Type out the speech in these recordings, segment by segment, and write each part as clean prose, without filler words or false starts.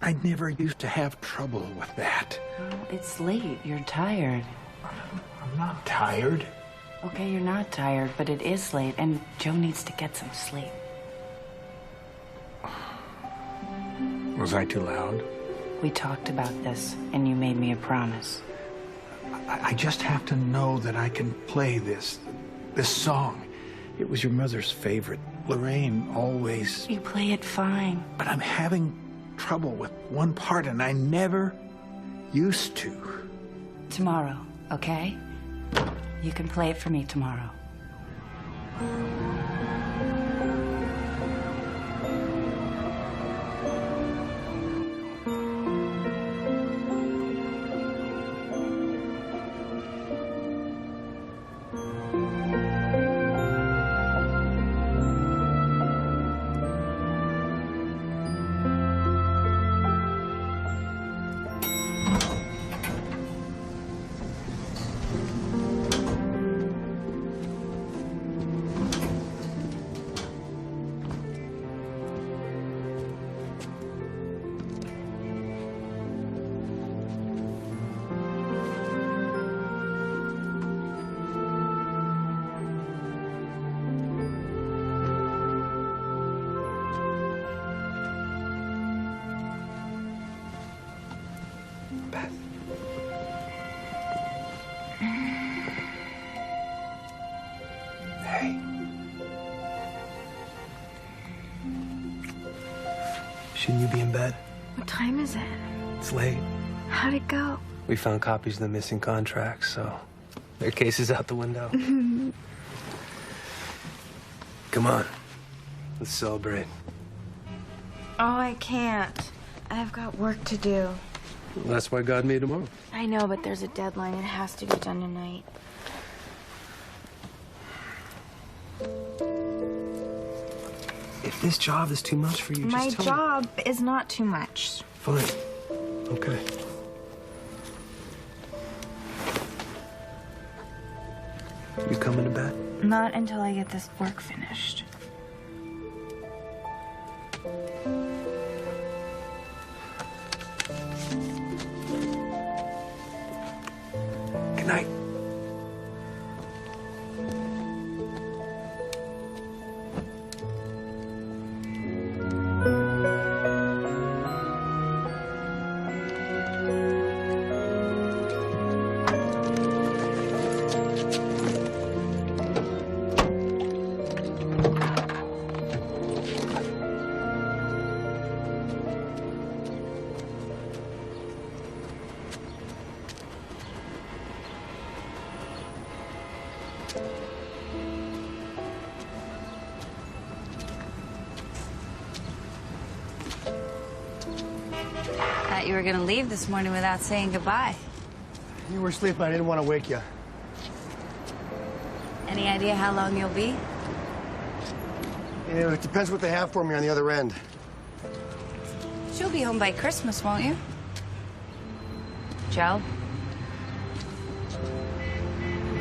I never used to have trouble with that. Oh, it's late. You're tired. I'm not tired. Okay, you're not tired, but it is late, and Joe needs to get some sleep. Was I too loud? We talked about this, and you made me a promise. I just have to know that I can play this song. It was your mother's favorite. Lorraine always... You play it fine. But I'm having trouble with one part, and I never used to. Tomorrow, okay? You can play it for me tomorrow. Beth. Hey. Shouldn't you be in bed? What time is it? It's late. How'd it go? We found copies of the missing contracts, so their case is out the window. Come on. Let's celebrate. Oh, I can't. I've got work to do. Well, that's why God made tomorrow. I know, but there's a deadline. It has to be done tonight. If this job is too much for you, My just tell me. job is not too much. Fine. Okay. You coming to bed? Not until I get this work finished. Good night. Thought you were gonna leave this morning without saying goodbye. You were sleeping. I didn't want to wake you. Any idea how long you'll be? You know, it depends what they have for me on the other end. She'll be home by Christmas, won't you? Joe?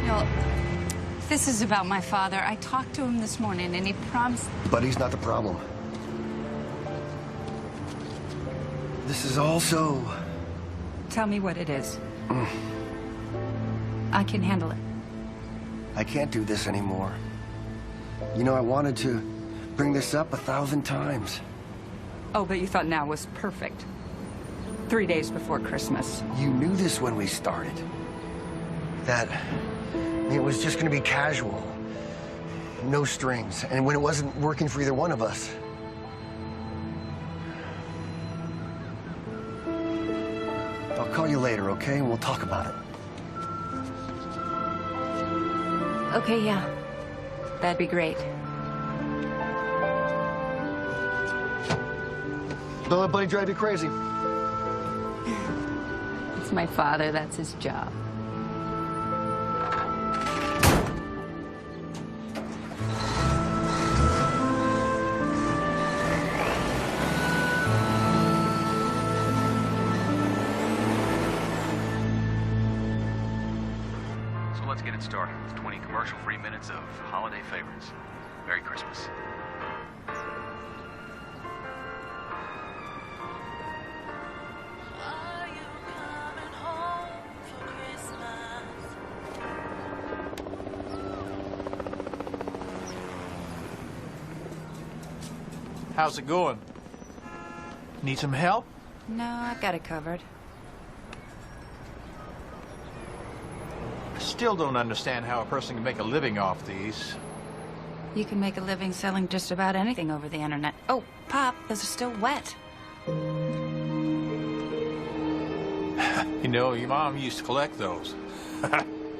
No, this is about my father. I talked to him this morning, and he promised... But he's not the problem. This is also... Tell me what it is. I can handle it. I can't do this anymore. You know, I wanted to bring this up 1,000 times. Oh, but you thought now was perfect. 3 days before Christmas. You knew this when we started. That it was just going to be casual. No strings. And when it wasn't working for either one of us. I'll call you later, okay? And we'll talk about it. Okay, yeah. That'd be great. Don't let Buddy drive you crazy. It's my father. That's his job. So let's get it started with 20 commercial-free minutes of holiday favorites. Merry Christmas. How's it going? Need some help? No, I've got it covered. I still don't understand how a person can make a living off these. You can make a living selling just about anything over the internet. Oh, Pop, those are still wet. You know, your mom used to collect those.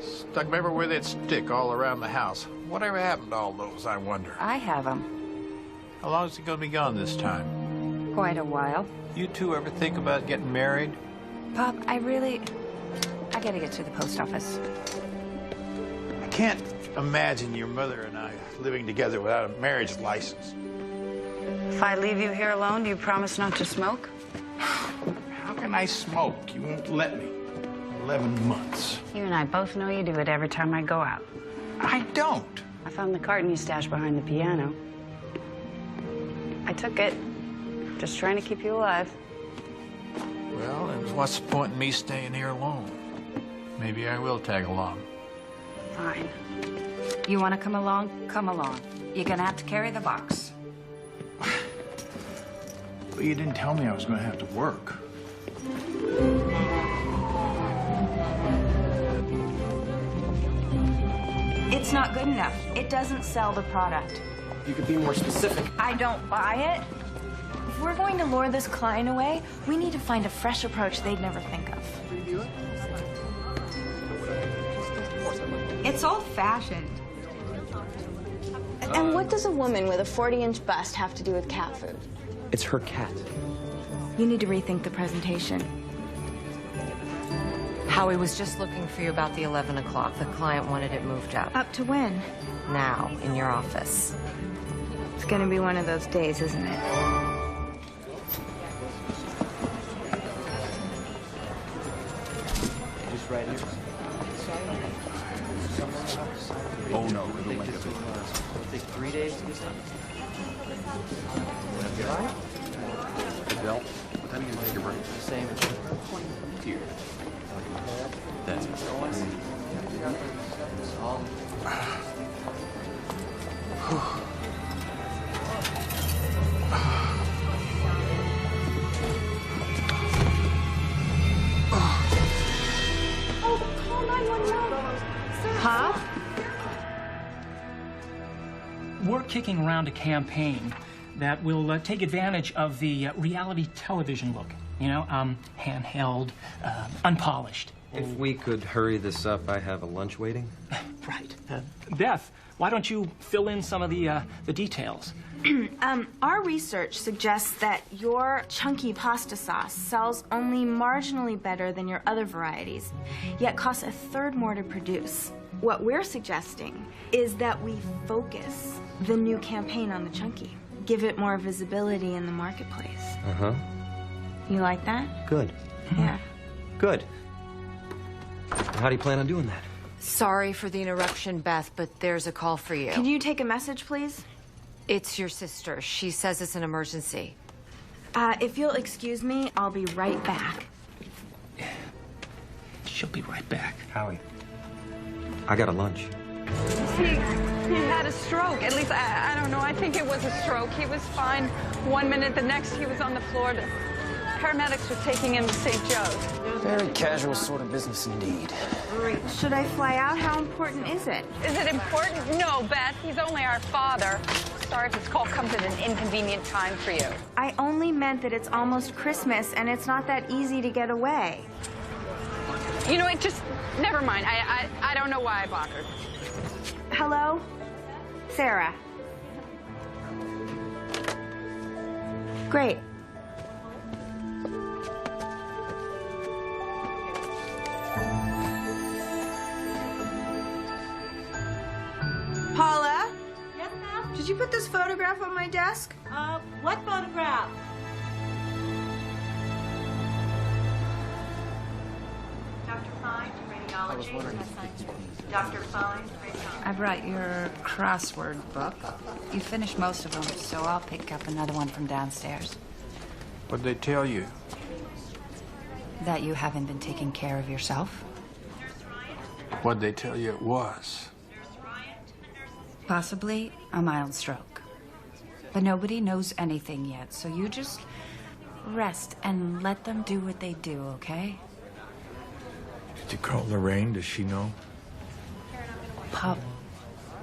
Stuck them everywhere they'd stick all around the house. Whatever happened to all those, I wonder? I have them. How long is it going to be gone this time? Quite a while. You two ever think about getting married? Pop, I gotta get to the post office. I can't imagine your mother and I living together without a marriage license. If I leave you here alone, do you promise not to smoke? How can I smoke? You won't let me. 11 months. You and I both know you do it every time I go out. I don't. I found the carton you stashed behind the piano. I took it. Just trying to keep you alive. Well, then what's the point in me staying here alone? Maybe I will tag along. Fine. You want to come along? Come along. You're gonna have to carry the box. Well, you didn't tell me I was going to have to work. It's not good enough. It doesn't sell the product. You could be more specific. I don't buy it. If we're going to lure this client away, we need to find a fresh approach they'd never think of. It's old-fashioned. And what does a woman with a 40-inch bust have to do with cat food? It's her cat. You need to rethink the presentation. Howie was just looking for you about the 11 o'clock. The client wanted it moved up. Up to when? Now, in your office. It's gonna be one of those days, isn't it? Just right here. Oh, no. It'll make it. Take 3 days to get done. Well, what time do you take your break? Same. Here. That's it. Pop? We're kicking around a campaign that will take advantage of the reality television look. You know, handheld, unpolished. If we could hurry this up, I have a lunch waiting. Right. Beth, why don't you fill in some of the details? Our research suggests that your chunky pasta sauce sells only marginally better than your other varieties, yet costs a third more to produce. What we're suggesting is that we focus the new campaign on the chunky, give it more visibility in the marketplace. Uh-huh. You like that? Good. Yeah. Good. How do you plan on doing that? Sorry for the interruption, Beth, but there's a call for you. Can you take a message, please? It's your sister. She says it's an emergency. If you'll excuse me, I'll be right back. She'll be right back. Howie, I got a lunch. He had a stroke. At least, I don't know. I think it was a stroke. He was fine 1 minute. The next, he was on the floor. The paramedics were taking him to St. Joe's. Very casual sort of business indeed. Should I fly out? How important is it? Is it important? No, Beth. He's only our father. Sorry if this call comes at an inconvenient time for you. I only meant that it's almost Christmas and it's not that easy to get away. You know, it just... Never mind. I don't know why I bothered. Hello? Sarah. Great. Paula? Yes, ma'am? Did you put this photograph on my desk? What photograph? Dr. Fine, radiology. Dr. Fine, radiology. I brought your crossword book. You finished most of them, so I'll pick up another one from downstairs. What'd they tell you? That you haven't been taking care of yourself? What'd they tell you it was? Possibly a mild stroke. But nobody knows anything yet, so you just rest and let them do what they do, okay? Did you call Lorraine? Does she know? Pop,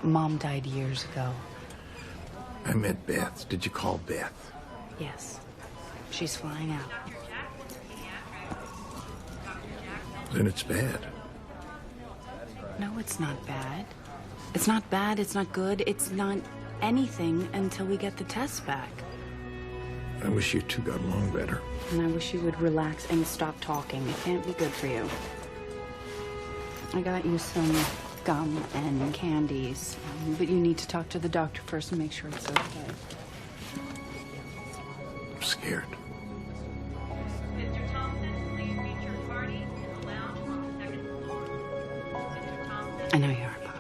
Mom died years ago. I met Beth. Did you call Beth? Yes. She's flying out. Then it's bad. No, it's not bad. It's not bad, it's not good, it's not anything until we get the tests back. I wish you two got along better. And I wish you would relax and stop talking. It can't be good for you. I got you some gum and candies, but you need to talk to the doctor first and make sure it's okay. I'm scared. Mr. Thompson, please meet your party in the lounge on the second floor. Mr. Thompson. I know you are, Pop.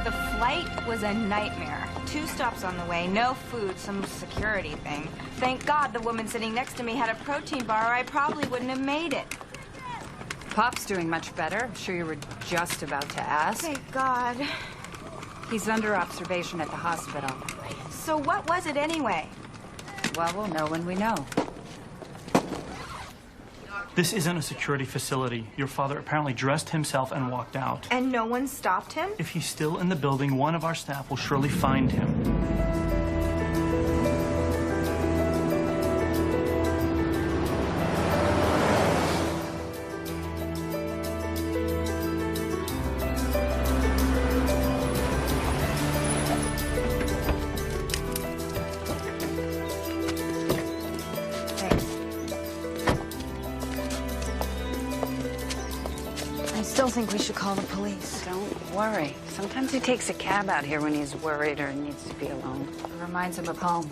The flight was a nightmare. 2 stops on the way, no food, some security thing. Thank God the woman sitting next to me had a protein bar, or I probably wouldn't have made it. Pop's doing much better. I'm sure you were just about to ask. Thank God. He's under observation at the hospital. So what was it anyway? Well, we'll know when we know. This isn't a security facility. Your father apparently dressed himself and walked out. And no one stopped him? If he's still in the building, one of our staff will surely find him. I still think we should call the police. Don't worry. Sometimes he takes a cab out here when he's worried or needs to be alone. It reminds him of home.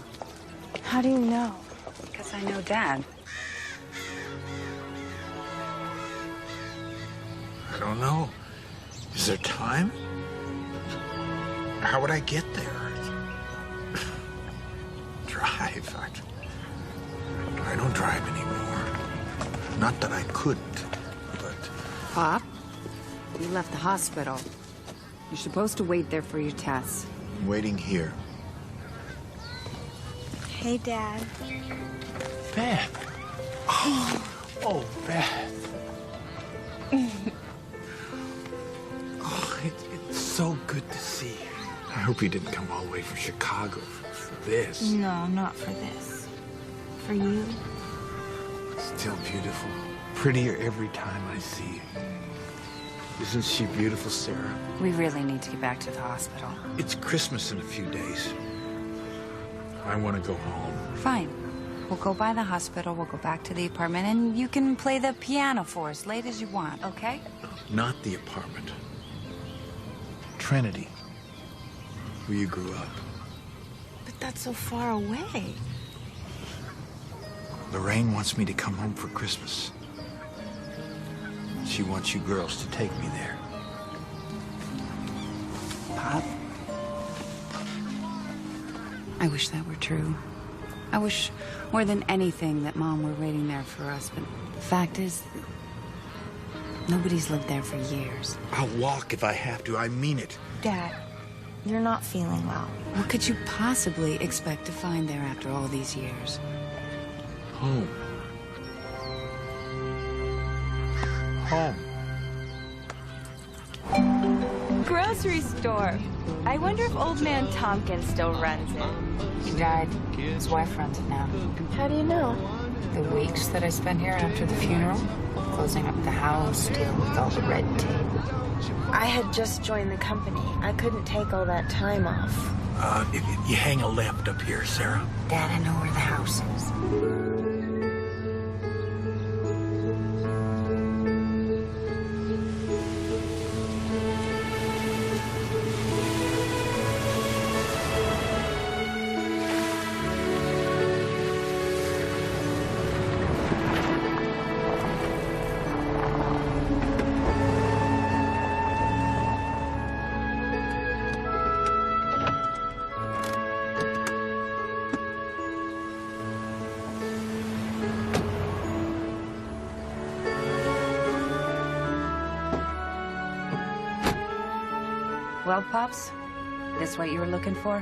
How do you know? Because I know Dad. I don't know. Is there time? How would I get there? Drive. I don't drive anymore. Not that I couldn't, but... Pop, you left the hospital. You're supposed to wait there for your tests. I'm waiting here. Hey, Dad. Beth. Oh, Beth. It's so good to see you. I hope you didn't come all the way from Chicago for this. No, not for this. For you. Still beautiful. Prettier every time I see you. Isn't she beautiful, Sarah? We really need to get back to the hospital. It's Christmas in a few days. I want to go home. Fine. We'll go by the hospital, we'll go back to the apartment, and you can play the piano for us late as you want, okay? Not the apartment. Trinity. Where you grew up. But that's so far away. Lorraine wants me to come home for Christmas. She wants you girls to take me there. Pop, I wish that were true. I wish more than anything that Mom were waiting there for us, but the fact is, nobody's lived there for years. I'll walk if I have to. I mean it. Dad, you're not feeling well. What could you possibly expect to find there after all these years? Home. Home. Grocery store. I wonder if old man Tompkins still runs it. He died. His wife runs it now. How do you know? The weeks that I spent here after the funeral, closing up the house, dealing with all the red tape. I had just joined the company. I couldn't take all that time off. If you hang a left up here, Sarah. Dad, I know where the house is. Well, Pops, this what you were looking for?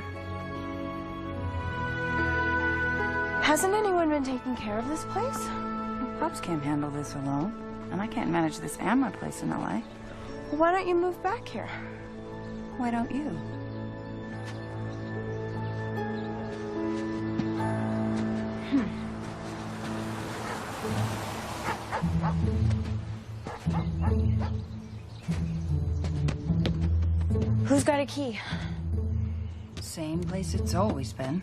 Hasn't anyone been taking care of this place? Well, Pops can't handle this alone, and I can't manage this and my place in L.A. Well, why don't you move back here? Why don't you? Who's got a key? Same place it's always been.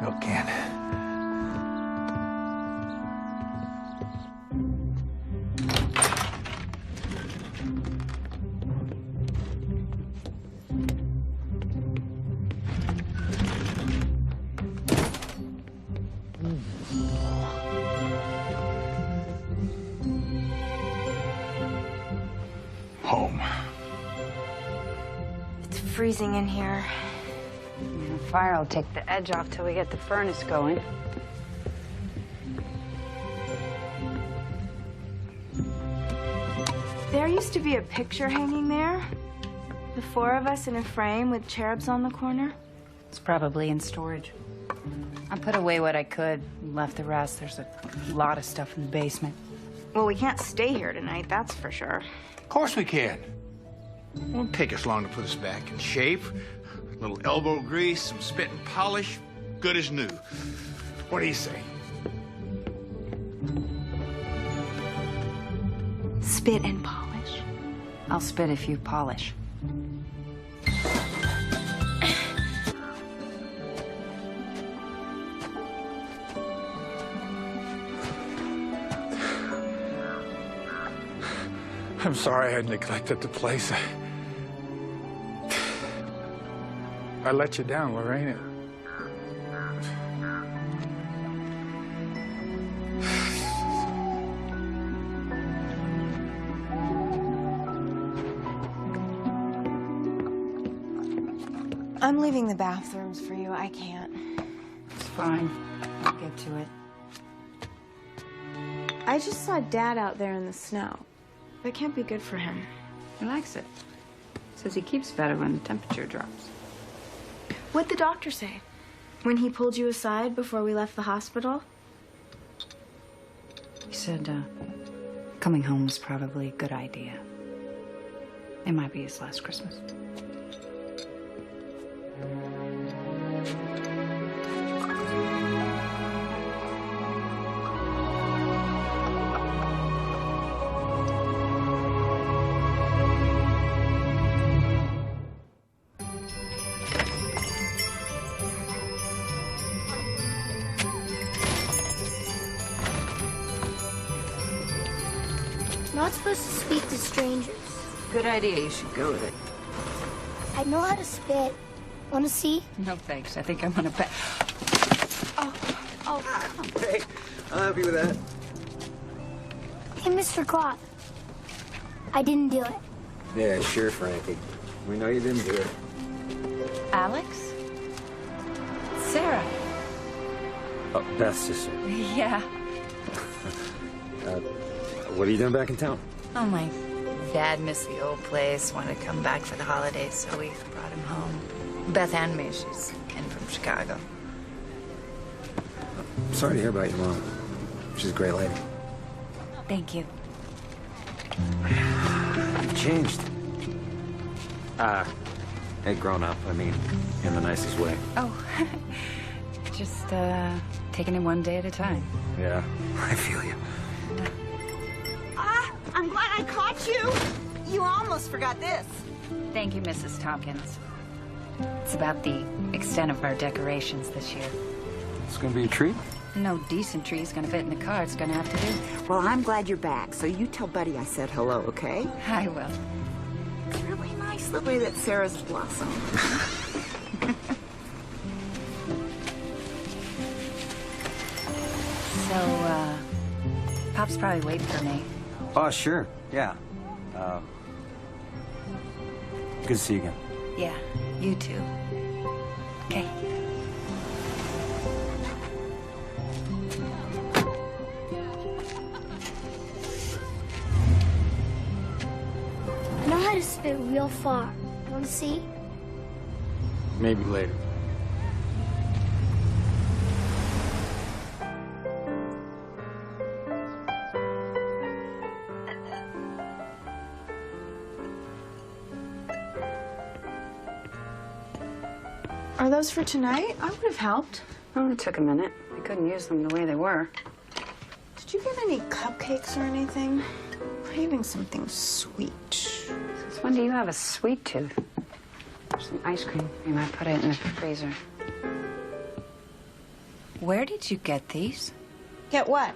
Milk can. Home. It's freezing in here. The fire will take the edge off till we get the furnace going. There used to be a picture hanging there. The four of us in a frame with cherubs on the corner. It's probably in storage. I put away what I could and left the rest. There's a lot of stuff in the basement. Well, we can't stay here tonight, that's for sure. Of course we can. Won't take us long to put us back in shape. A little elbow grease, some spit and polish, good as new. What do you say? Spit and polish. I'll spit if you polish. I'm sorry I neglected the place. I let you down, Lorraine. I'm leaving the bathrooms for you. I can't. It's fine. I'll get to it. I just saw Dad out there in the snow. That can't be good for him. He likes it. Says he keeps better when the temperature drops. What'd the doctor say? When he pulled you aside before we left the hospital? He said, coming home was probably a good idea. It might be his last Christmas. Not supposed to speak to strangers. Good idea. You should go with it. I know how to spit. Want to see? No, thanks. I think I'm gonna bet. Oh, come on. Hey, I'm happy with that. Hey, Mr. Cloth. I didn't do it. Yeah, sure, Frankie. We know you didn't do it. Alex? Sarah. Oh, Beth's sister. Yeah. What are you doing back in town? Oh, my dad missed the old place, wanted to come back for the holidays, so we brought him home. Beth and me, she's in from Chicago. Sorry to hear about your mom. She's a great lady. Thank you. You've changed. Hey, grown up, I mean, in the nicest way. Oh, just taking it one day at a time. Yeah, I feel you. I'm glad I caught you. You almost forgot this. Thank you, Mrs. Tompkins. It's about the extent of our decorations this year. It's gonna be a treat. No decent tree's gonna fit in the car. It's gonna have to do. Well, I'm glad you're back, so you tell Buddy I said hello, okay? I will. It's really nice the way that Sarah's blossomed. So, Pop's probably waiting for me. Oh, sure. Yeah. Good to see you again. Yeah, you too. Okay. had to spit real far. Want to see? Maybe later. Are those for tonight? I would have helped. Oh, it took a minute. I couldn't use them the way they were. Did you get any cupcakes or anything? Craving something sweet. Since when do you have a sweet tooth? There's some ice cream. You might put it in the freezer. Where did you get these? Get what?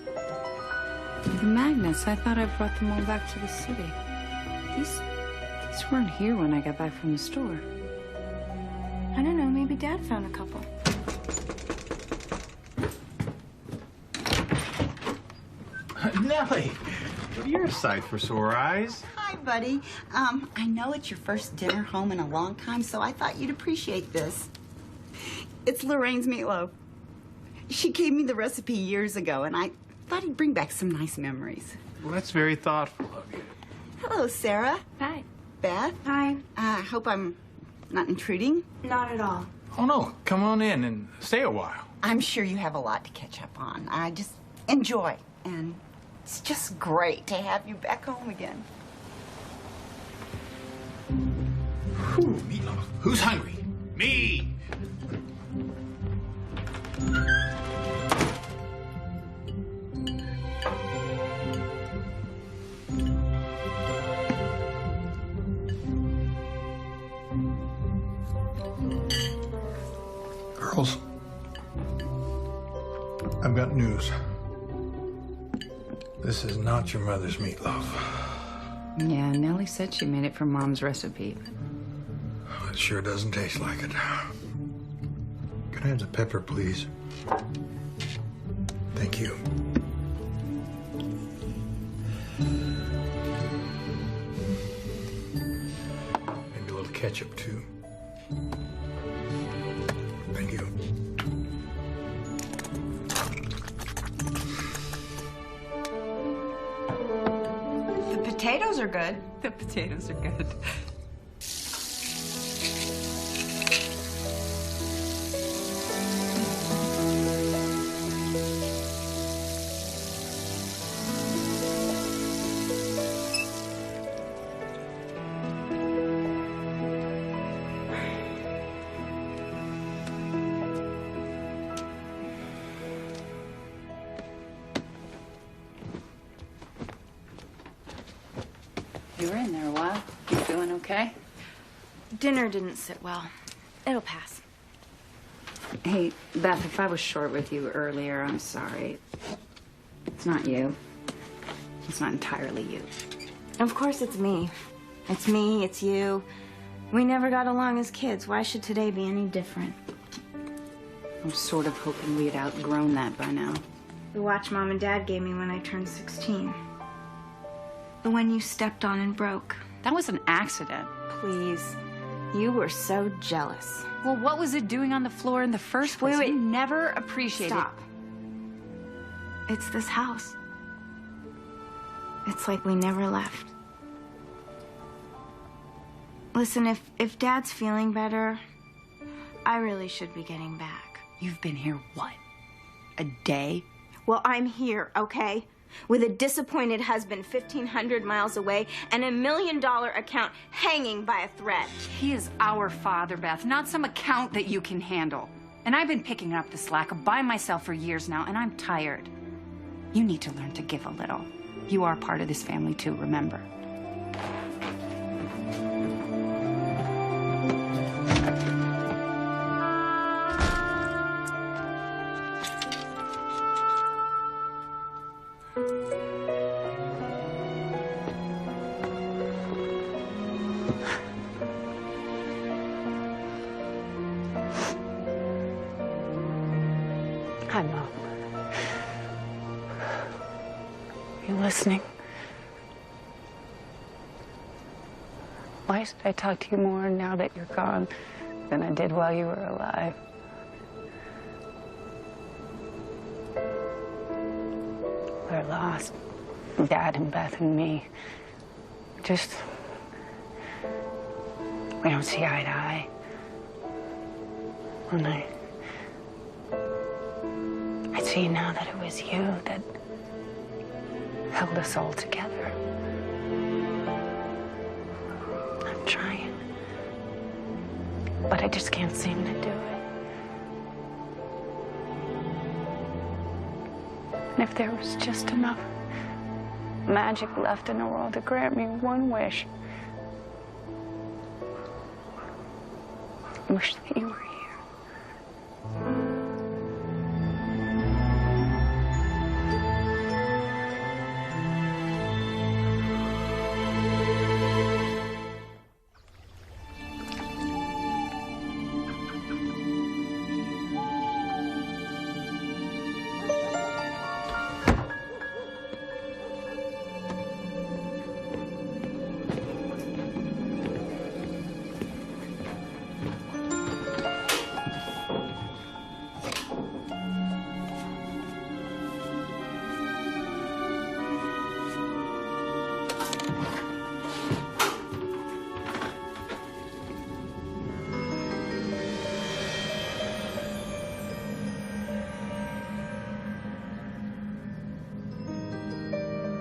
The magnets. I thought I brought them all back to the city. These weren't here when I got back from the store. I don't know, maybe Dad found a couple. Nellie, you're a sight for sore eyes. Hi, buddy. I know it's your first dinner home in a long time, so I thought you'd appreciate this. It's Lorraine's meatloaf. She gave me the recipe years ago, and I thought it'd bring back some nice memories. Well, that's very thoughtful of you. Hello, Sarah. Hi. Beth. Hi. I hope I'm not intruding. Not at all. Oh, no. Come on in and stay a while. I'm sure you have a lot to catch up on. I just enjoy, and it's just great to have you back home again. Whew, meatloaf. Who's hungry? Me! Girls, I've got news. This is not your mother's meatloaf. Yeah, Nellie said she made it from Mom's recipe. It sure doesn't taste like it. Can I have the pepper, please? Thank you. Maybe a little ketchup, too. Thank you. The potatoes are good. The potatoes are good. You were in there a while. You feeling okay? Dinner didn't sit well. It'll pass. Hey, Beth, if I was short with you earlier, I'm sorry. It's not you. It's not entirely you. Of course it's me. It's me, it's you. We never got along as kids. Why should today be any different? I was sort of hoping we had outgrown that by now. The watch Mom and Dad gave me when I turned 16. The one you stepped on and broke. That was an accident. Please. You were so jealous. Well, what was it doing on the floor in the first place? Wait. You never appreciated... Stop. It's this house. It's like we never left. Listen, if Dad's feeling better, I really should be getting back. You've been here, what? A day? Well, I'm here, okay? With a disappointed husband 1,500 miles away and $1 million account hanging by a thread. He is our father, Beth, not some account that you can handle. And I've been picking up the slack by myself for years now, and I'm tired. You need to learn to give a little. You are part of this family too, remember. Hi, Mom. You listening? Why should I talk to you more now that you're gone than I did while you were alive? We're lost. Dad and Beth and me. Just We don't see eye to eye. And I see now that it was you that held us all together. I'm trying, but I just can't seem to do it. And if there was just enough magic left in the world to grant me one wish, I wish that you were here.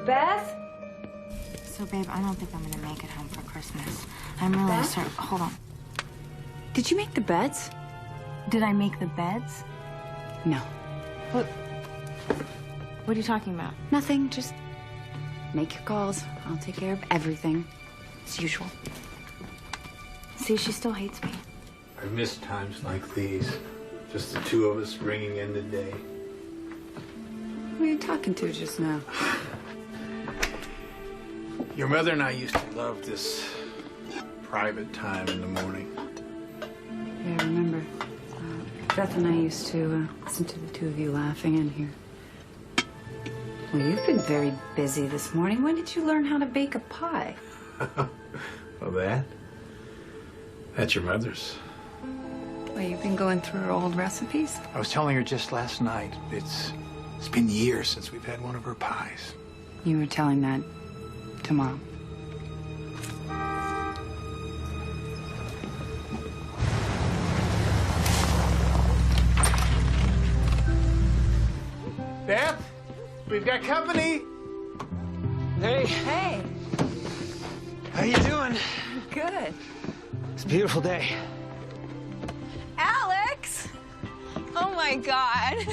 Beth? So, babe, I don't think I'm gonna make it home for Christmas. I'm really Beth? sorry. Hold on. Did you make the beds? Did I make the beds? No. What are you talking about? Nothing. Just make your calls. I'll take care of everything. As usual. See, she still hates me. I miss times like these. Just the two of us bringing in the day. Who are you talking to just now? Your mother and I used to love this private time in the morning. Yeah, I remember. Beth and I used to listen to the two of you laughing in here. Well, you've been very busy this morning. When did you learn how to bake a pie? Well, that's your mother's. Well, you've been going through her old recipes? I was telling her just last night. It's been years since we've had one of her pies. You were telling that to Mom. Beth, we've got company. Hey, Hey, how you doing? good. It's a beautiful day. Alex! Oh my God.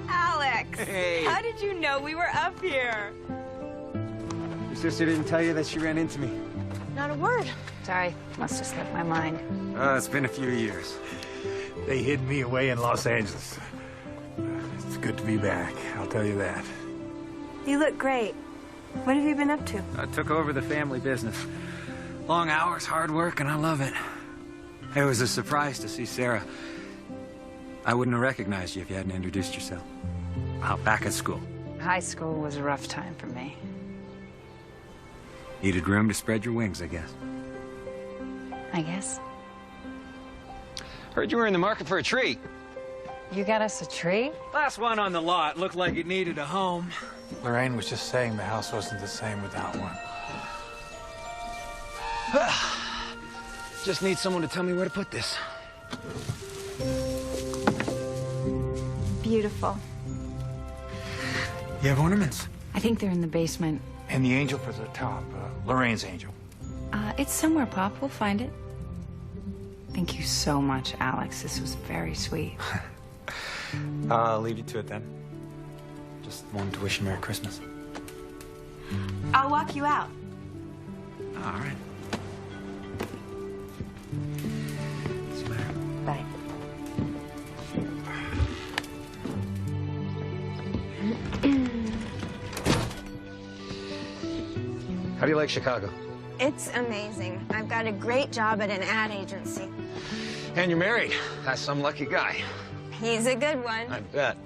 Alex! Hey. How did you know we were up here? Your sister didn't tell you that she ran into me? Not a word. Sorry, must have slipped my mind. It's been a few years. They hid me away in Los Angeles. It's good to be back, I'll tell you that. You look great. What have you been up to? I took over the family business. Long hours, hard work, and I love it. It was a surprise to see Sarah. I wouldn't have recognized you if you hadn't introduced yourself. Out back at school. High school was a rough time for me. Needed room to spread your wings, I guess. I guess. Heard you were in the market for a tree. You got us a tree? Last one on the lot. Looked like it needed a home. Lorraine was just saying the house wasn't the same without one. Just need someone to tell me where to put this. Beautiful. You have ornaments? I think they're in the basement. And the angel for the top, Lorraine's angel. It's somewhere, Pop. We'll find it. Thank you so much, Alex. This was very sweet. I'll leave you to it then. Just wanted to wish you Merry Christmas. I'll walk you out. All right. See you later. Bye. How do you like Chicago? It's amazing. I've got a great job at an ad agency. And you're married. That's some lucky guy. He's a good one. I bet.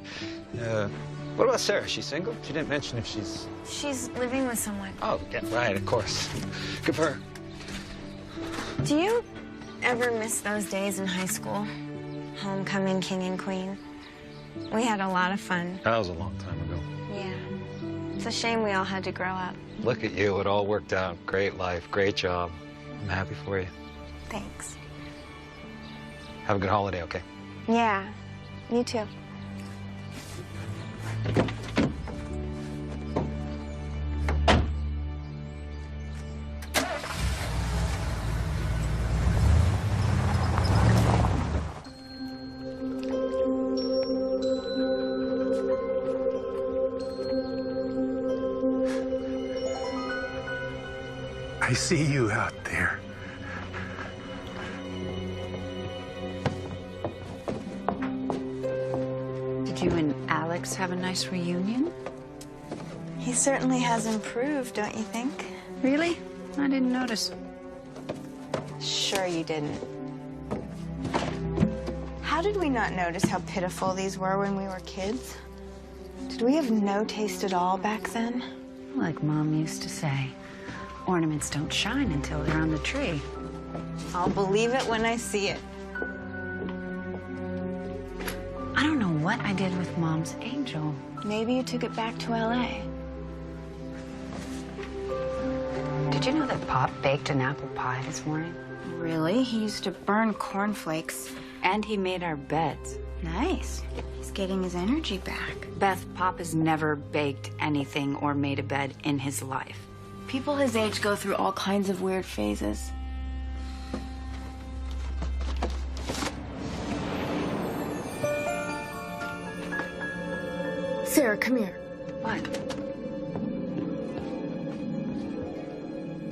What about Sarah? She's single? She didn't mention if she's... She's living with someone. Oh, yeah, right, of course. Good for her. Do you ever miss those days in high school? Homecoming king and queen. We had a lot of fun. That was a long time ago. Yeah. It's a shame we all had to grow up. Look at you. It all worked out. Great life, great job. I'm happy for you. Thanks. Have a good holiday, okay? Yeah, you too. I see you out there. Did you and Alex have a nice reunion? He certainly has improved, don't you think? Really? I didn't notice. Sure you didn't. How did we not notice how pitiful these were when we were kids? Did we have no taste at all back then? Like Mom used to say, ornaments don't shine until they're on the tree. I'll believe it when I see it. I don't know what I did with Mom's angel. Maybe you took it back to LA. Did you know that Pop baked an apple pie this morning? Really? He used to burn cornflakes. And he made our beds. Nice. He's getting his energy back. Beth, Pop has never baked anything or made a bed in his life. People his age go through all kinds of weird phases. Sarah, come here. What?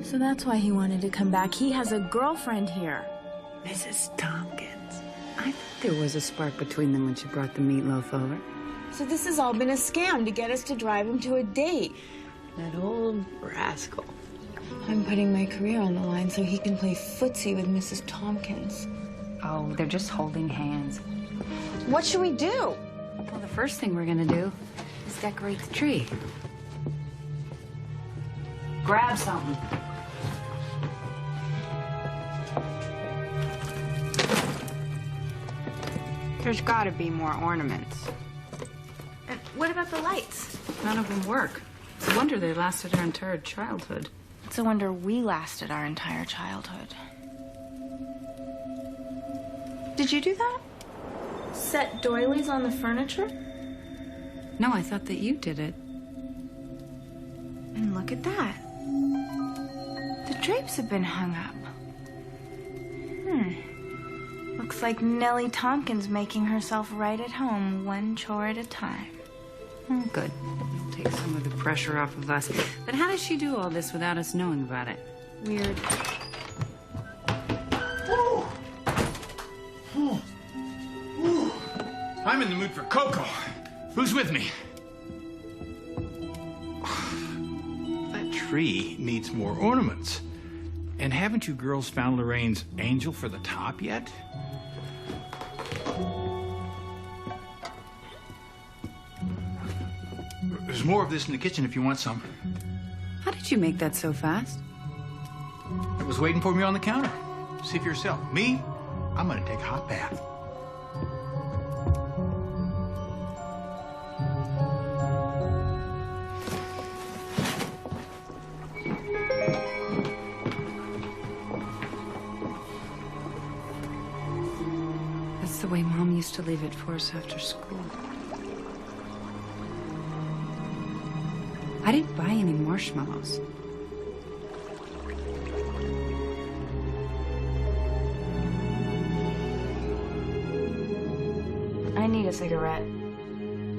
So that's why he wanted to come back. He has a girlfriend here. Mrs. Tompkins. I thought there was a spark between them when she brought the meatloaf over. So this has all been a scam to get us to drive him to a date. That old rascal. I'm putting my career on the line so he can play footsie with Mrs. Tompkins. Oh, they're just holding hands. What should we do? Well, the first thing we're gonna do is decorate the tree. Grab something. There's gotta be more ornaments. And what about the lights? None of them work. It's a wonder they lasted our entire childhood. It's a wonder we lasted our entire childhood. Did you do that? Set doilies on the furniture? No, I thought that you did it. And look at that. The drapes have been hung up. Looks like Nellie Tompkins making herself right at home, one chore at a time. Oh, good. Take some of the pressure off of us. But how does she do all this without us knowing about it? Weird. I'm in the mood for cocoa. Who's with me? That tree needs more ornaments. And haven't you girls found Lorraine's angel for the top yet? There's more of this in the kitchen if you want some. How did you make that so fast? It was waiting for me on the counter. See for yourself. Me, I'm gonna take a hot bath. That's the way Mom used to leave it for us after school. I didn't buy any marshmallows. I need a cigarette.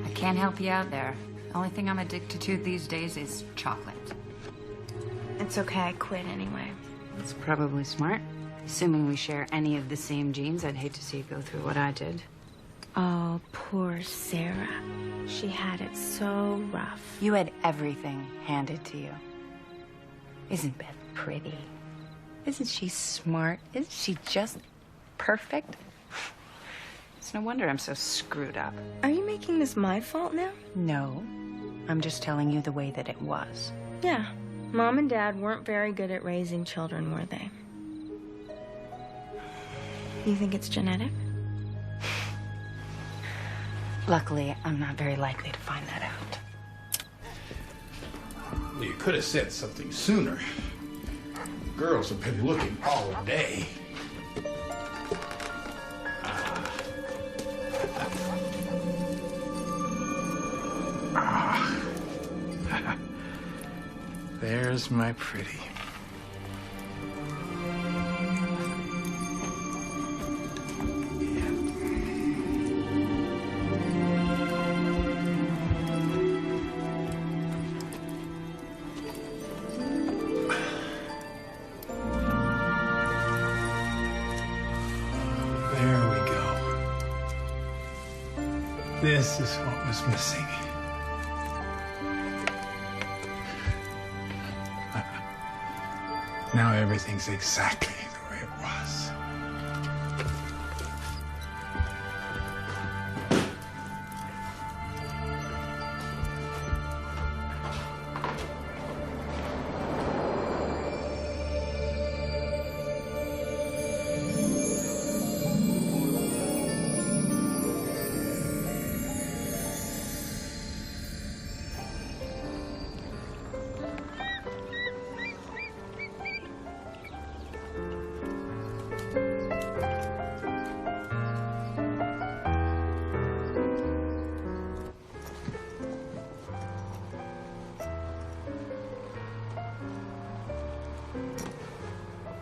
I can't help you out there. The only thing I'm addicted to these days is chocolate. It's okay, I quit anyway. That's probably smart. Assuming we share any of the same genes, I'd hate to see you go through what I did. Oh, poor Sarah. She had it so rough. You had everything handed to you. Isn't Beth pretty? Isn't she smart? Isn't she just perfect? It's no wonder I'm so screwed up. Are you making this my fault now? No. I'm just telling you the way that it was. Yeah. Mom and Dad weren't very good at raising children, were they? You think it's genetic? Luckily, I'm not very likely to find that out. Well, you could have said something sooner. girls have been looking all day. There's my pretty. There we go. This is what was missing. Now everything's exactly the way it was.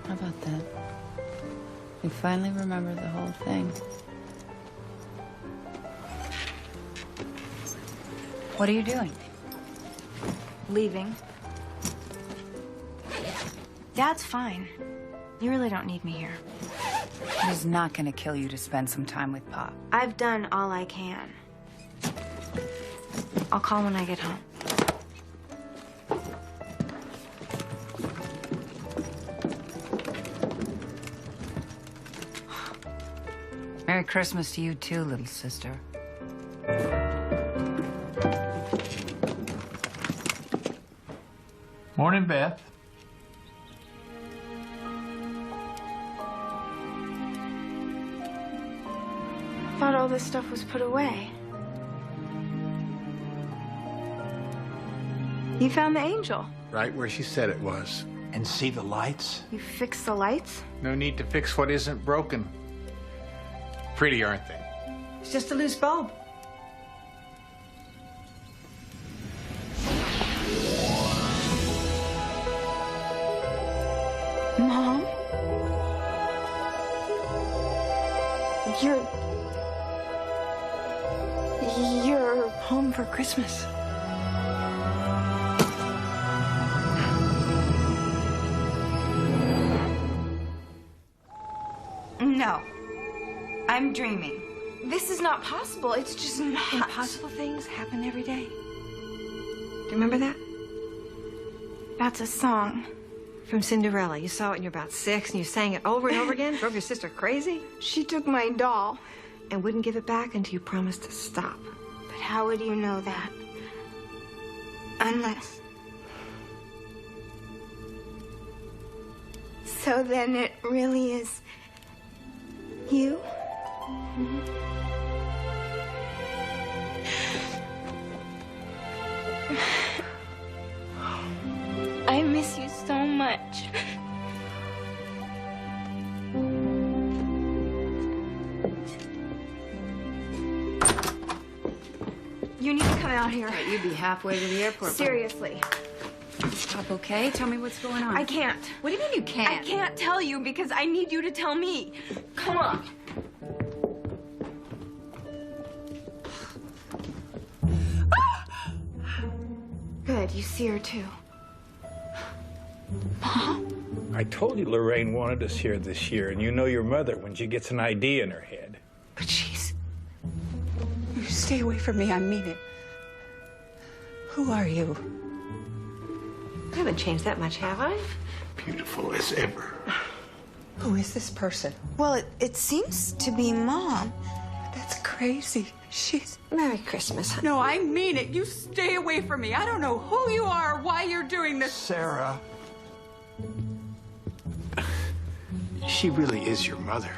How about that? You finally remember the whole thing. What are you doing? Leaving. Dad's fine. You really don't need me here. It is not going to kill you to spend some time with Pop. I've done all I can. I'll call when I get home. Merry Christmas to you too, little sister. Morning, Beth. Thought all this stuff was put away. You found the angel. Right where she said it was. And see the lights? You fixed the lights? No need to fix what isn't broken. Pretty, aren't they? It's just a loose bulb. Mom? You're home for Christmas. No. I'm dreaming. This is not possible. It's just not. Impossible things happen every day. Do you remember that? That's a song. From Cinderella. You saw it when you were about 6 and you sang it over and over again. Drove your sister crazy. She took my doll. And wouldn't give it back until you promised to stop. But how would you know that? Unless... So then it really is you? I miss you so much. You need to come out here. Right, you'd be halfway to the airport. Seriously. Pop, okay? Tell me what's going on. I can't. What do you mean you can't? I can't tell you because I need you to tell me. Come on. Good, you see her too. Mom? I told you Lorraine wanted us here this year, and you know your mother when she gets an idea in her head. But she's... You stay away from me, I mean it. Who are you? I haven't changed that much, have I? Beautiful as ever. Who is this person? Well, it seems to be Mom. That's crazy. She's... Merry Christmas, honey. No, I mean it. You stay away from me. I don't know who you are or why you're doing this. Sarah. She really is your mother.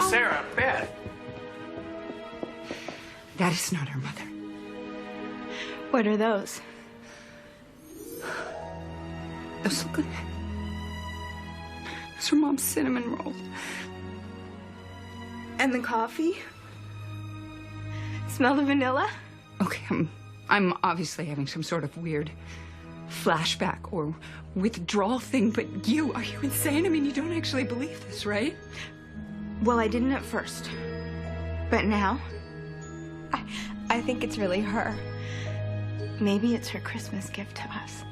Sarah, Beth. That is not her mother. What are those? Those look like... Those are Mom's cinnamon rolls. And the coffee? Smell the vanilla? Okay, I'm obviously having some sort of weird flashback or withdrawal thing, but are you insane? I mean, you don't actually believe this, right? Well, I didn't at first. But now, I think it's really her. Maybe it's her Christmas gift to us.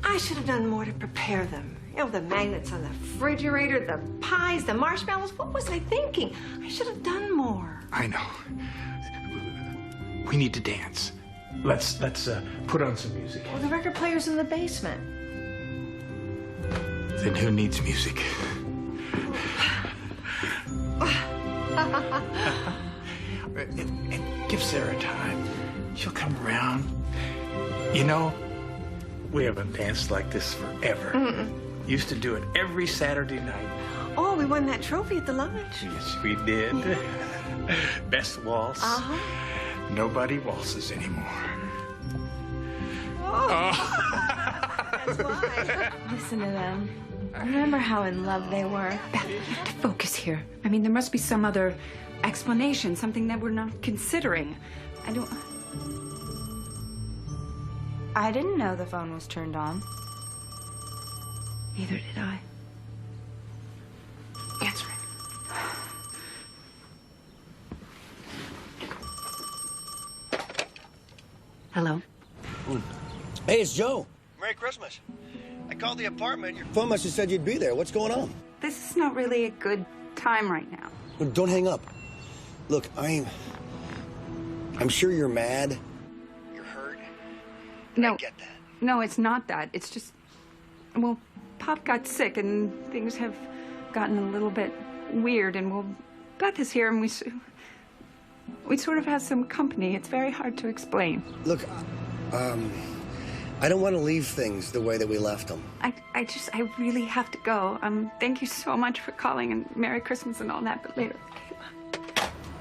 I should have done more to prepare them. You know, the magnets on the refrigerator, the pies, the marshmallows. What was I thinking? I should have done more. I know. We need to dance. Let's put on some music. Well, the record player's in the basement. Then who needs music? And give Sarah time. She'll come around. You know, we haven't danced like this forever. Used to do it every Saturday night. Oh, we won that trophy at the lunch. Yes, we did. Yeah. Best waltz. Nobody waltzes anymore. That's why. Listen to them. Remember how in love they were? Beth, you have to focus here. I mean, there must be some other explanation, something that we're not considering. I didn't know the phone was turned on. Neither did I. Answer it. Hello? Hey, it's Joe. Merry Christmas. I called the apartment. Your phone must have said you'd be there. What's going on? This is not really a good time right now. Well, don't hang up. Look, I'm sure you're mad. You're hurt. No. I get that. No, it's not that. It's just, well, Pop got sick and things have gotten a little bit weird, and well, Beth is here and we sort of have some company. It's very hard to explain. Look, I don't want to leave things the way that we left them. I really have to go. Thank you so much for calling, and Merry Christmas and all that, but later.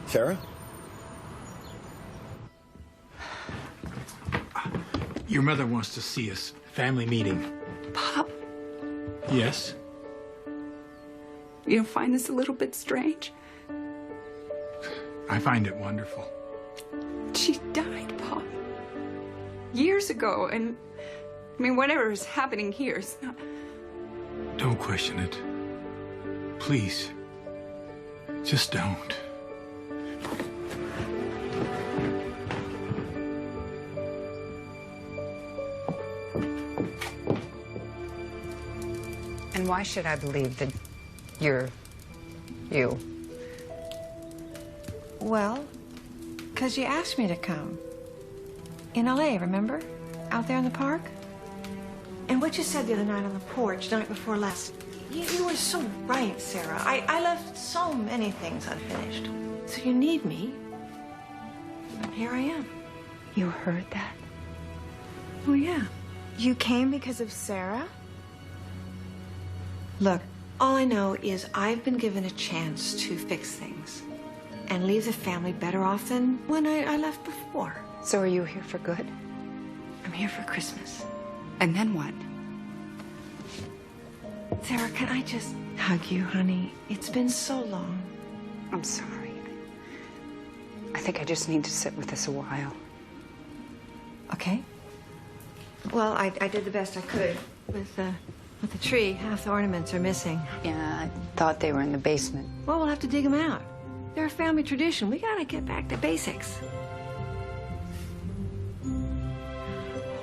Sarah? Your mother wants to see us. Family meeting. Pop, Yes? you don't find this a little bit strange? I find it wonderful. She died, Pop. Years ago, and I mean, whatever is happening here is not... Don't question it. Please. Just don't. And why should I believe that you're you? Well, because you asked me to come. In L.A., remember? Out there in the park? And what you said the other night on the porch, night before last, you were so right, Sarah. I left so many things unfinished. So you need me. And here I am. You heard that? Oh, yeah. You came because of Sarah? Look, all I know is I've been given a chance to fix things and leave the family better off than when I left before. So are you here for good? I'm here for Christmas. And then what? Sarah, can I just hug you, honey? It's been so long. I'm sorry. I think I just need to sit with this a while. Okay. Well, I did the best I could with the tree. Half the ornaments are missing. Yeah, I thought they were in the basement. Well, we'll have to dig them out. They're a family tradition. We gotta get back to basics.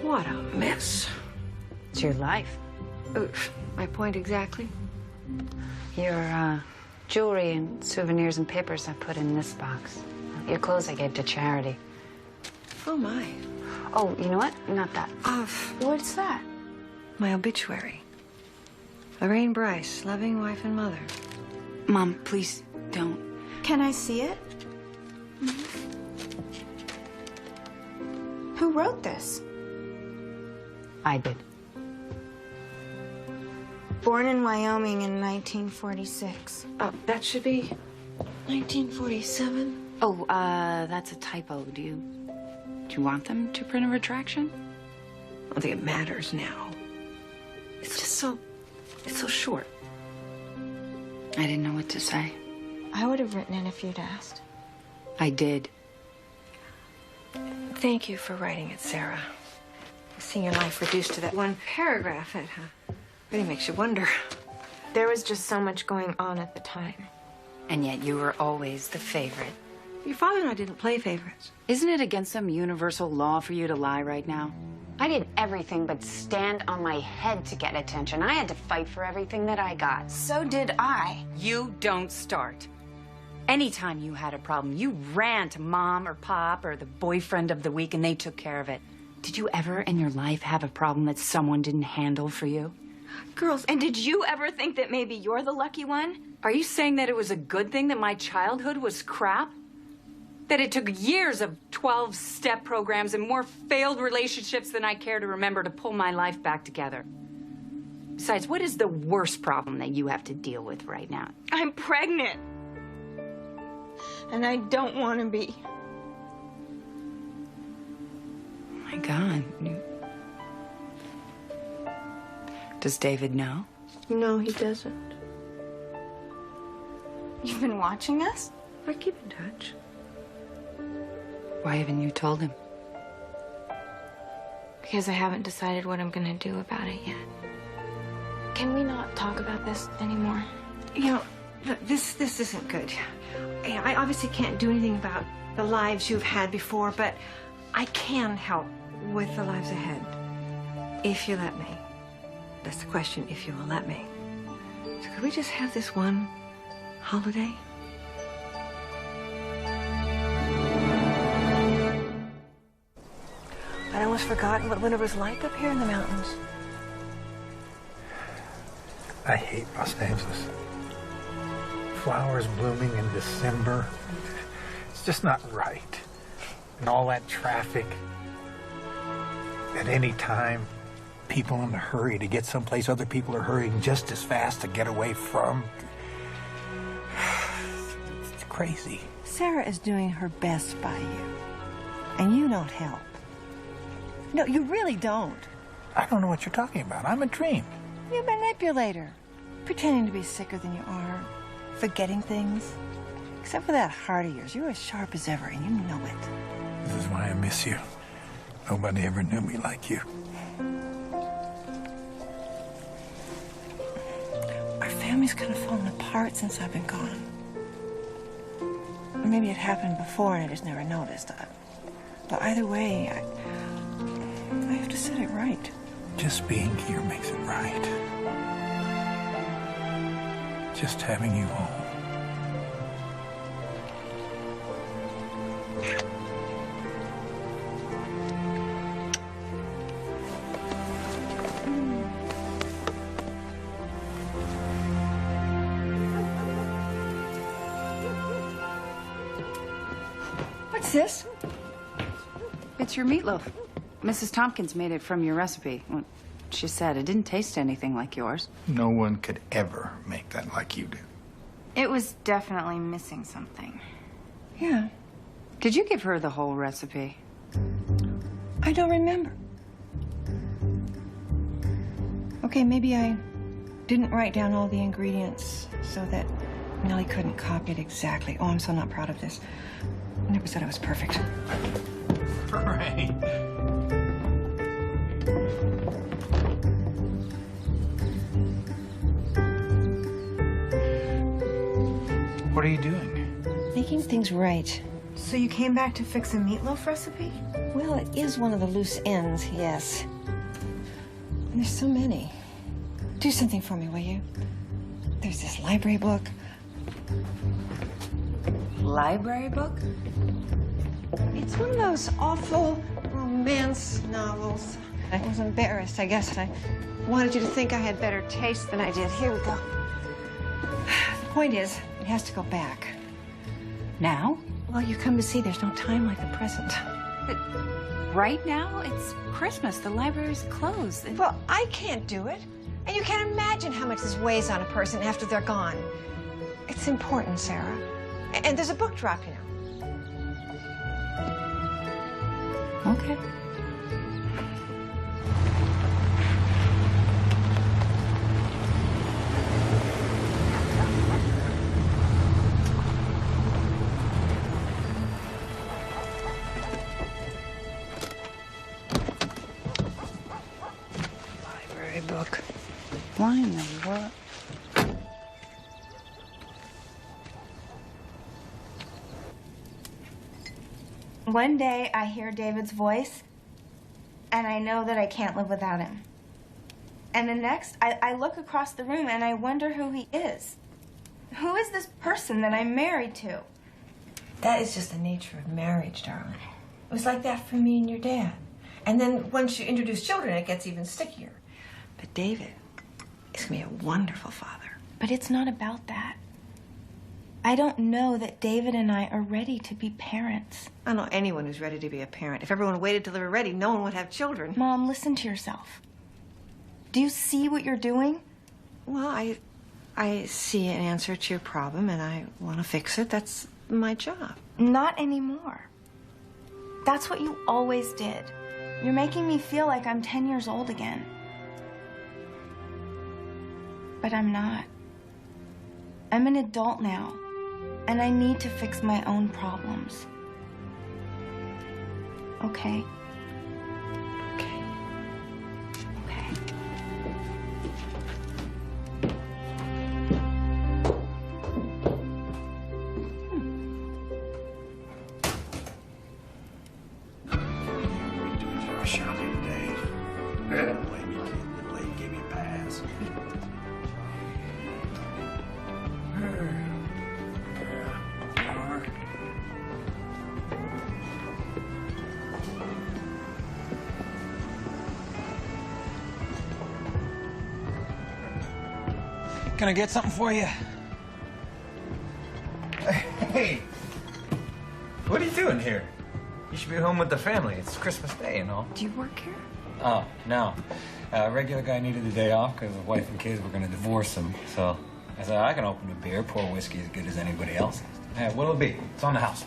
What a mess. It's your life. My point exactly. Your jewelry and souvenirs and papers I put in this box. Your clothes I gave to charity. Oh, my. Oh, you know what? Not that. What's that? My obituary. Lorraine Bryce, loving wife and mother. Mom, please don't. Can I see it? Who wrote this? I did. Born in Wyoming in 1946. Oh, that should be 1947. Oh, that's a typo. Do you want them to print a retraction? I don't think it matters now. It's so short. I didn't know what to say. I would have written it if you'd asked. I did. Thank you for writing it, Sarah. Seeing your life reduced to that one paragraph, it really makes you wonder. There was just so much going on at the time. And yet you were always the favorite. Your father and I didn't play favorites. Isn't it against some universal law for you to lie right now? I did everything but stand on my head to get attention. I had to fight for everything that I got. So did I. You don't start. Anytime you had a problem, you ran to Mom or Pop or the boyfriend of the week and they took care of it. Did you ever in your life have a problem that someone didn't handle for you? Girls, and did you ever think that maybe you're the lucky one? Are you saying that it was a good thing that my childhood was crap? That it took years of 12-step programs and more failed relationships than I care to remember to pull my life back together? Besides, what is the worst problem that you have to deal with right now? I'm pregnant. And I don't want to be. Oh my God. Does David know? No, he doesn't. You've been watching us? I keep in touch. Why haven't you told him? Because I haven't decided what I'm going to do about it yet. Can we not talk about this anymore? You know, look, this isn't good. I obviously can't do anything about the lives you've had before, but I can help with the lives ahead. If you let me. That's the question, if you will let me. So could we just have this one holiday? I'd almost forgotten what winter was like up here in the mountains. I hate Los Angeles. Flowers blooming in December. It's just not right. And all that traffic. At any time, people in a hurry to get someplace other people are hurrying just as fast to get away from. It's crazy. Sarah is doing her best by you. And you don't help. No, you really don't. I don't know what you're talking about. I'm a dream. You manipulate her. Pretending to be sicker than you are. Forgetting things. Except for that heart of yours, you're as sharp as ever, and you know it. This is why I miss you. Nobody ever knew me like you. Our family's kind of fallen apart since I've been gone. Or maybe it happened before and I just never noticed. But either way, I have to set it right. Just being here makes it right. Just having you home. What's this? It's your meatloaf. Mrs. Tompkins made it from your recipe. Well, she said it didn't taste anything like yours. No one could ever make that like you do. It was definitely missing something. Yeah. Did you give her the whole recipe? I don't remember. Okay, maybe I didn't write down all the ingredients so that Nellie couldn't copy it exactly. Oh, I'm so not proud of this. I never said I was perfect. Right. What are you doing? Making things right. So you came back to fix a meatloaf recipe? Well, it is one of the loose ends, yes. And there's so many. Do something for me, will you? There's this library book. Library book? It's one of those awful romance novels. I was embarrassed, I guess. I wanted you to think I had better taste than I did. Here we go. The point is, it has to go back. Now? Well, you come to see there's no time like the present. But right now, it's Christmas. The library's closed. Well, I can't do it. And you can't imagine how much this weighs on a person after they're gone. It's important, Sarah. And there's a book drop, you know. Okay. Library book. Why in the world? One day I hear David's voice, and I know that I can't live without him. And the next, I look across the room and I wonder who he is. Who is this person that I'm married to? That is just the nature of marriage, darling. It was like that for me and your dad. And then once you introduce children, it gets even stickier. But David is going to be a wonderful father. But it's not about that. I don't know that David and I are ready to be parents. I don't know anyone who's ready to be a parent. If everyone waited till they were ready, no one would have children. Mom, listen to yourself. Do you see what you're doing? Well, I see an answer to your problem, and I want to fix it. That's my job. Not anymore. That's what you always did. You're making me feel like I'm 10 years old again. But I'm not. I'm an adult now, and I need to fix my own problems. Okay? Okay. Okay. Shopping today. I don't blame you, kid. The blade gave me a pass. Can I get something for you? Hey, what are you doing here? You should be home with the family. It's Christmas Day, you know. Do you work here? Oh, no. Regular guy needed the day off because the wife and kids were going to divorce him. So I said, I can open a beer, pour whiskey as good as anybody else. Hey, what'll it be? It's on the house.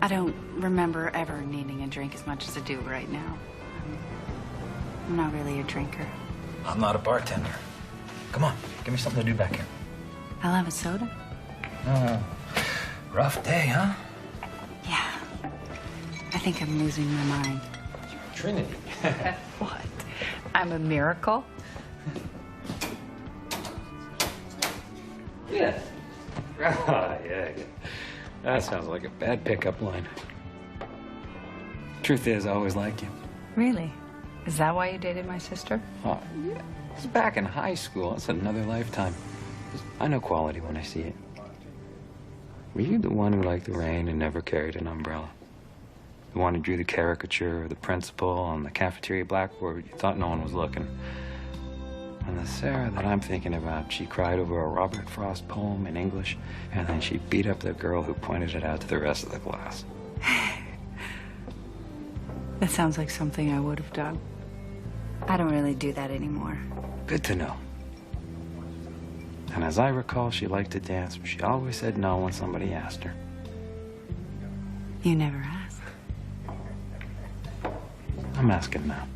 I don't remember ever needing a drink as much as I do right now. I'm not really a drinker. I'm not a bartender. Come on, give me something to do back here. I'll have a soda. Rough day, huh? Yeah. I think I'm losing my mind. Trinity. What? I'm a miracle? Yeah. Yeah. That sounds like a bad pickup line. Truth is, I always liked you. Really? Is that why you dated my sister? Oh, yeah. It was back in high school. That's another lifetime. I know quality when I see it. Were you the one who liked the rain and never carried an umbrella? The one who drew the caricature of the principal on the cafeteria blackboard you thought no one was looking? And the Sarah that I'm thinking about, she cried over a Robert Frost poem in English, and then she beat up the girl who pointed it out to the rest of the class. That sounds like something I would have done. I don't really do that anymore. Good to know. And as I recall, she liked to dance, but she always said no when somebody asked her. You never asked. I'm asking now.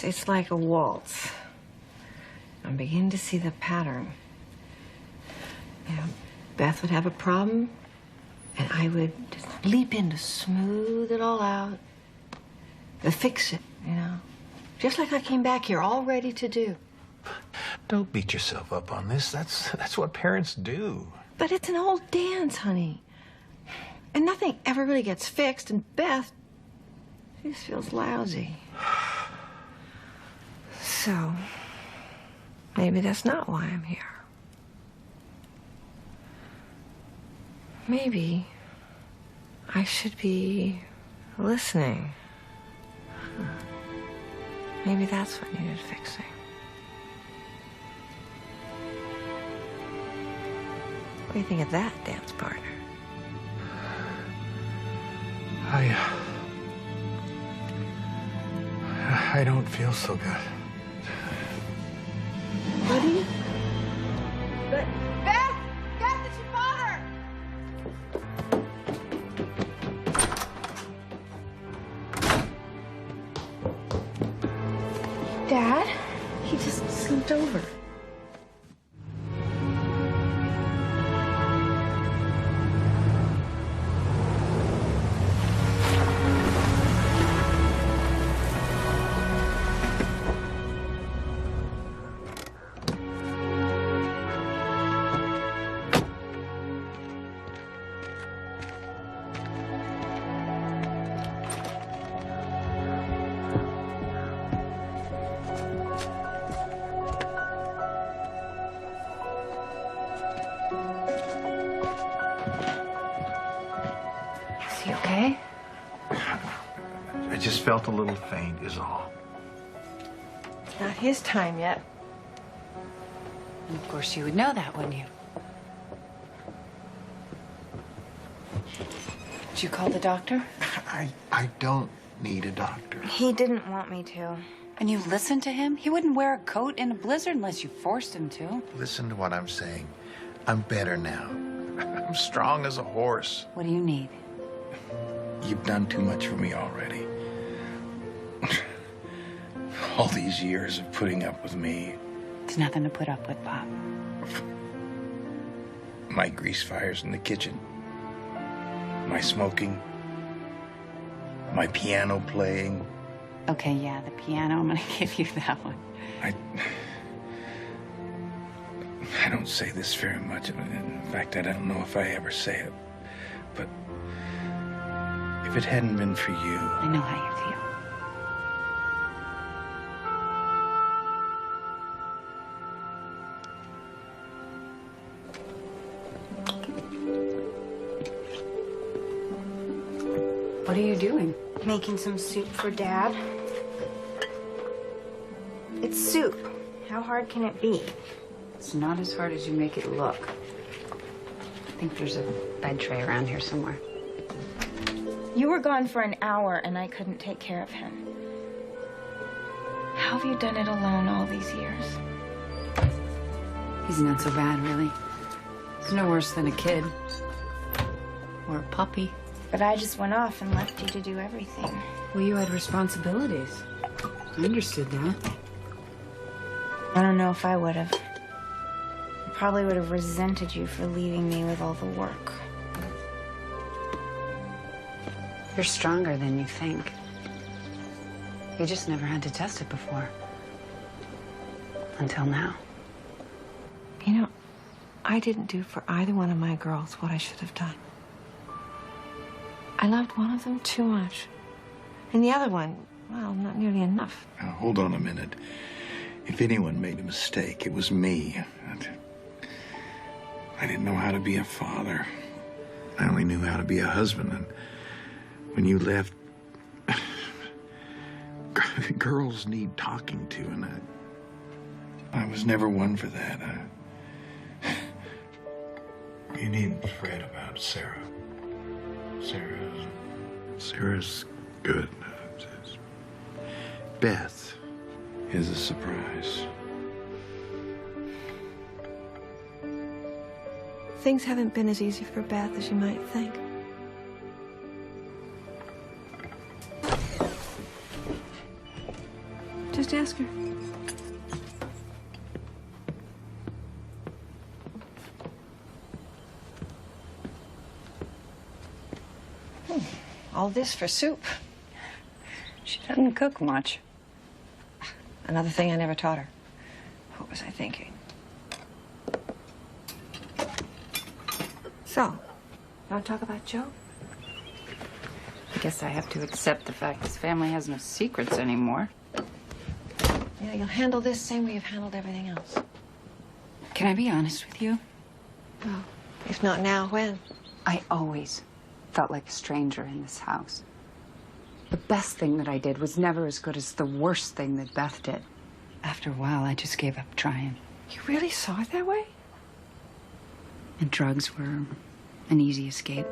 It's like a waltz. I'm beginning to see the pattern. You know, Beth would have a problem, and I would just leap in to smooth it all out, to fix it, you know. Just like I came back here all ready to do. Don't beat yourself up on this. That's what parents do. But it's an old dance, honey. And nothing ever really gets fixed, and Beth, she just feels lousy. So, maybe that's not why I'm here. Maybe I should be listening. Maybe that's what needed fixing. What do you think of that, dance partner? I don't feel so good. Buddy? Beth! Beth, it's your father! Dad? He just slumped over. Is he okay? I just felt a little faint is all. Not his time yet. And of course you would know that, wouldn't you? Did you call the doctor? I don't need a doctor. He didn't want me to. And you listened to him? He wouldn't wear a coat in a blizzard unless you forced him to. Listen to what I'm saying. I'm better now. I'm strong as a horse. What do you need? You've done too much for me already. All these years of putting up with me. It's nothing to put up with, Pop. My grease fires in the kitchen. My smoking. My piano playing. Okay, yeah, the piano, I'm gonna give you that one. I don't say this very much. In fact, I don't know if I ever say it. But if it hadn't been for you... I know how you feel. What are you doing? Making some soup for Dad. It's soup. How hard can it be? It's not as hard as you make it look. I think there's a bed tray around here somewhere. You were gone for an hour and I couldn't take care of him. How have you done it alone all these years? He's not so bad, really. He's no worse than a kid. Or a puppy. But I just went off and left you to do everything. Well, you had responsibilities. I understood that. I don't know if I would have. I probably would have resented you for leaving me with all the work. You're stronger than you think. You just never had to test it before. Until now. You know, I didn't do for either one of my girls what I should have done. I loved one of them too much. And the other one, well, not nearly enough. Now, hold on a minute. If anyone made a mistake, it was me. I didn't know how to be a father. I only knew how to be a husband. And when you left, girls need talking to, and I was never one for that. You needn't fret about Sarah. Sarah's good. Beth is a surprise. Things haven't been as easy for Beth as you might think. Just ask her. All this for soup. She doesn't cook much. Another thing I never taught her. What was I thinking? So, want to talk about Joe? I guess I have to accept the fact this family has no secrets anymore. Yeah, you'll handle this same way you've handled everything else. Can I be honest with you? Well, if not now, when? I always felt like a stranger in this house. The best thing that I did was never as good as the worst thing that Beth did. After a while, I just gave up trying. You really saw it that way? And drugs were an easy escape.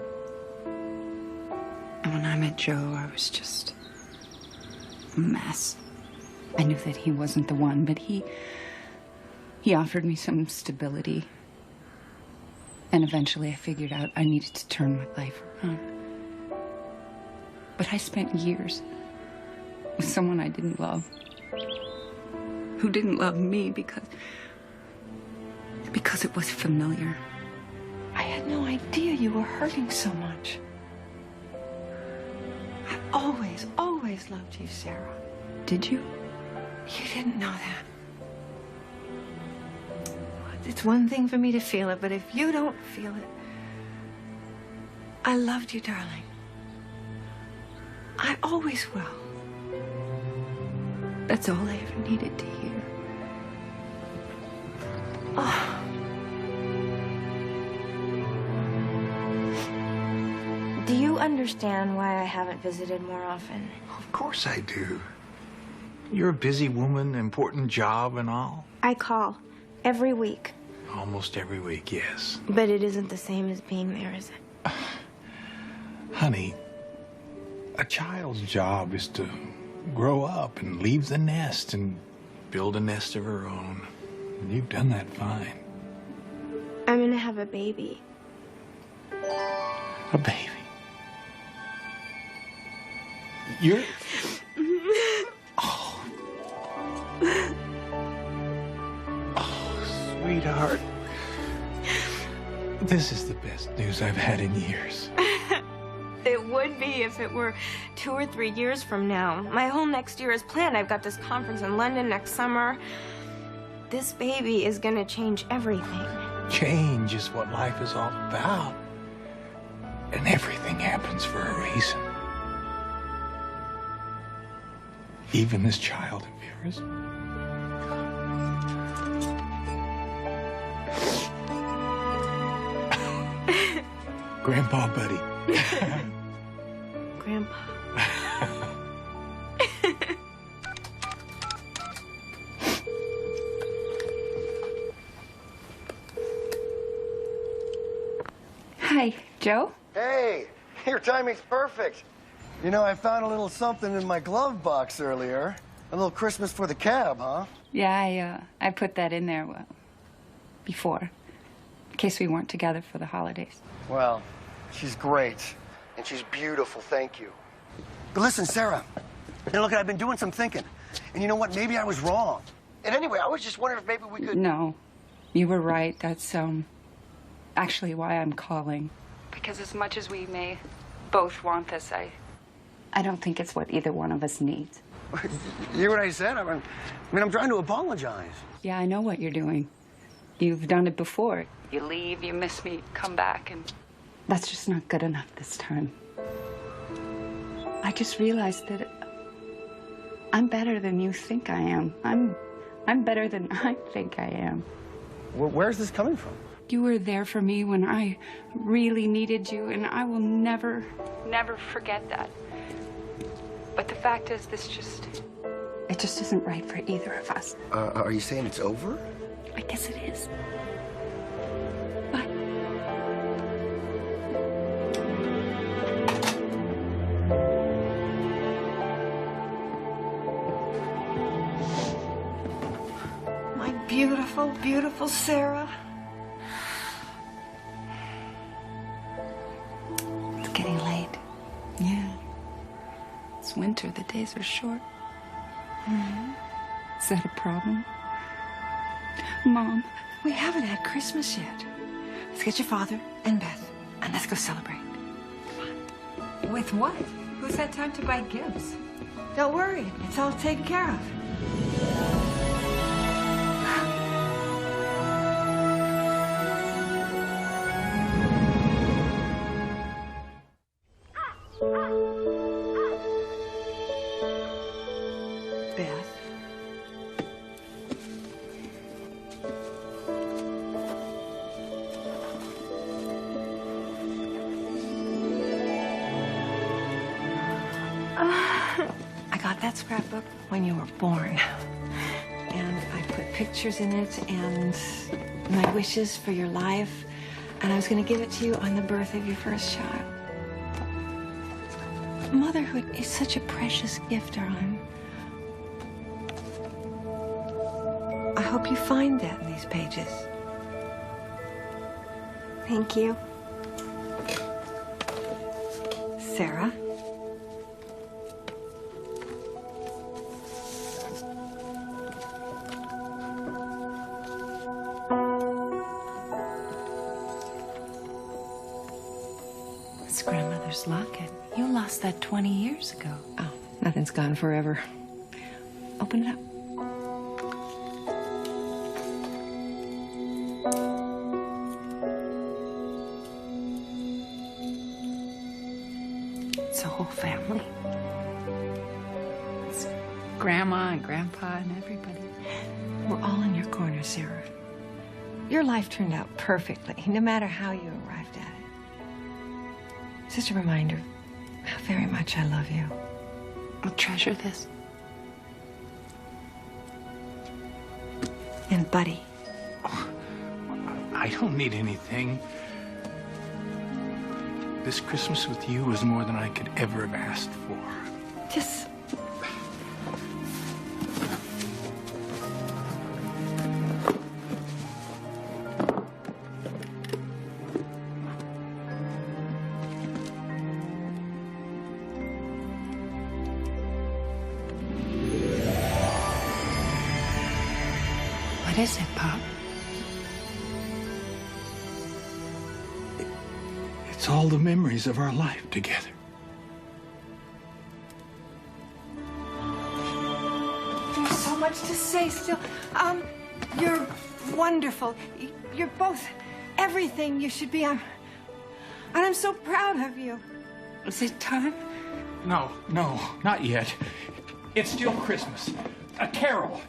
And when I met Joe, I was just a mess. I knew that he wasn't the one, but he offered me some stability. And eventually I figured out I needed to turn my life around. But I spent years with someone I didn't love. Who didn't love me because it was familiar. I had no idea you were hurting so much. I always loved you, Sarah. Did you? You didn't know that. It's one thing for me to feel it, but if you don't feel it, I loved you, darling. I always will. That's all I ever needed to hear. Oh. Do you understand why I haven't visited more often? Of course I do. You're a busy woman, important job and all. I call every week. Almost every week, yes. But it isn't the same as being there, is it? Honey, a child's job is to grow up and leave the nest and build a nest of her own. And you've done that fine. I'm gonna have a baby. A baby? You're... Oh, sweetheart. This is the best news I've had in years. It would be if it were 2 or 3 years from now. My whole next year is planned. I've got this conference in London next summer. This baby is gonna change everything. Change is what life is all about. And everything happens for a reason. Even this child of yours. Grandpa, buddy. Grandpa. Hi, Joe? Hey, your timing's perfect. You know, I found a little something in my glove box earlier. A little Christmas for the cab, huh? Yeah, I put that in there, before. In case we weren't together for the holidays. Well, she's great. And she's beautiful, thank you. But listen, Sarah. Now look, I've been doing some thinking. And you know what? Maybe I was wrong. And anyway, I was just wondering if maybe we could... No, you were right. That's, actually why I'm calling. Because as much as we may both want this, I don't think it's what either one of us needs. You hear what I said? I mean, I'm trying to apologize. Yeah, I know what you're doing. You've done it before. You leave, you miss me, come back, and that's just not good enough this time. I just realized that I'm better than you think I am. I'm better than I think I am. Where's this coming from? You were there for me when I really needed you, and I will never forget that. But the fact is, it just isn't right for either of us. Are you saying it's over? I guess it is. My beautiful, beautiful Sarah. It's getting late. Yeah. It's winter. The days are short. Is that a problem? Mom, we haven't had Christmas yet. Let's get your father and Beth, and let's go celebrate. With what? Who's had time to buy gifts? Don't worry, it's all taken care of. got that scrapbook when you were born. And I put pictures in it and my wishes for your life. And I was going to give it to you on the birth of your first child. Motherhood is such a precious gift, darling. I hope you find that in these pages. Thank you. Sarah? It's grandmother's locket. You lost that 20 years ago. Oh, nothing's gone forever. Open it up. It's a whole family. It's grandma and grandpa and everybody. We're all in your corner, Sarah. Your life turned out perfectly, no matter how you arrived at it. It's just a reminder how very much I love you. I'll treasure this. And Buddy. I don't need anything. This Christmas with you was more than I could ever have asked for. Just... What is it, Pop? It's all the memories of our life together. There's so much to say still. You're wonderful. You're both everything you should be. And I'm so proud of you. Is it time? No, not yet. It's still Christmas. A carol.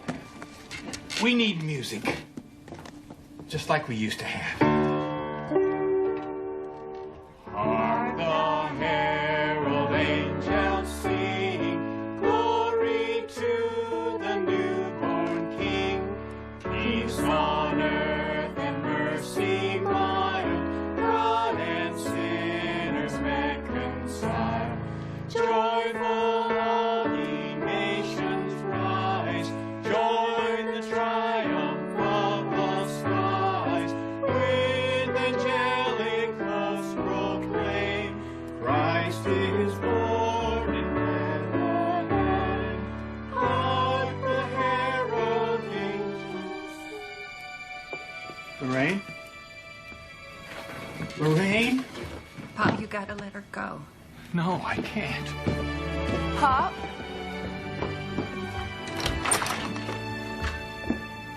We need music. Just like we used to have. Hark the herald angels sing, glory to the newborn King. Peace on earth and mercy mild, God and sinners reconcile. Joyful all ye nations rise, join the triumph of the skies. With angelic hosts proclaim, Christ is born in Bethlehem. Hark the herald angels. Lorraine? Lorraine? Pop, you gotta let her go. No, I can't. Pop?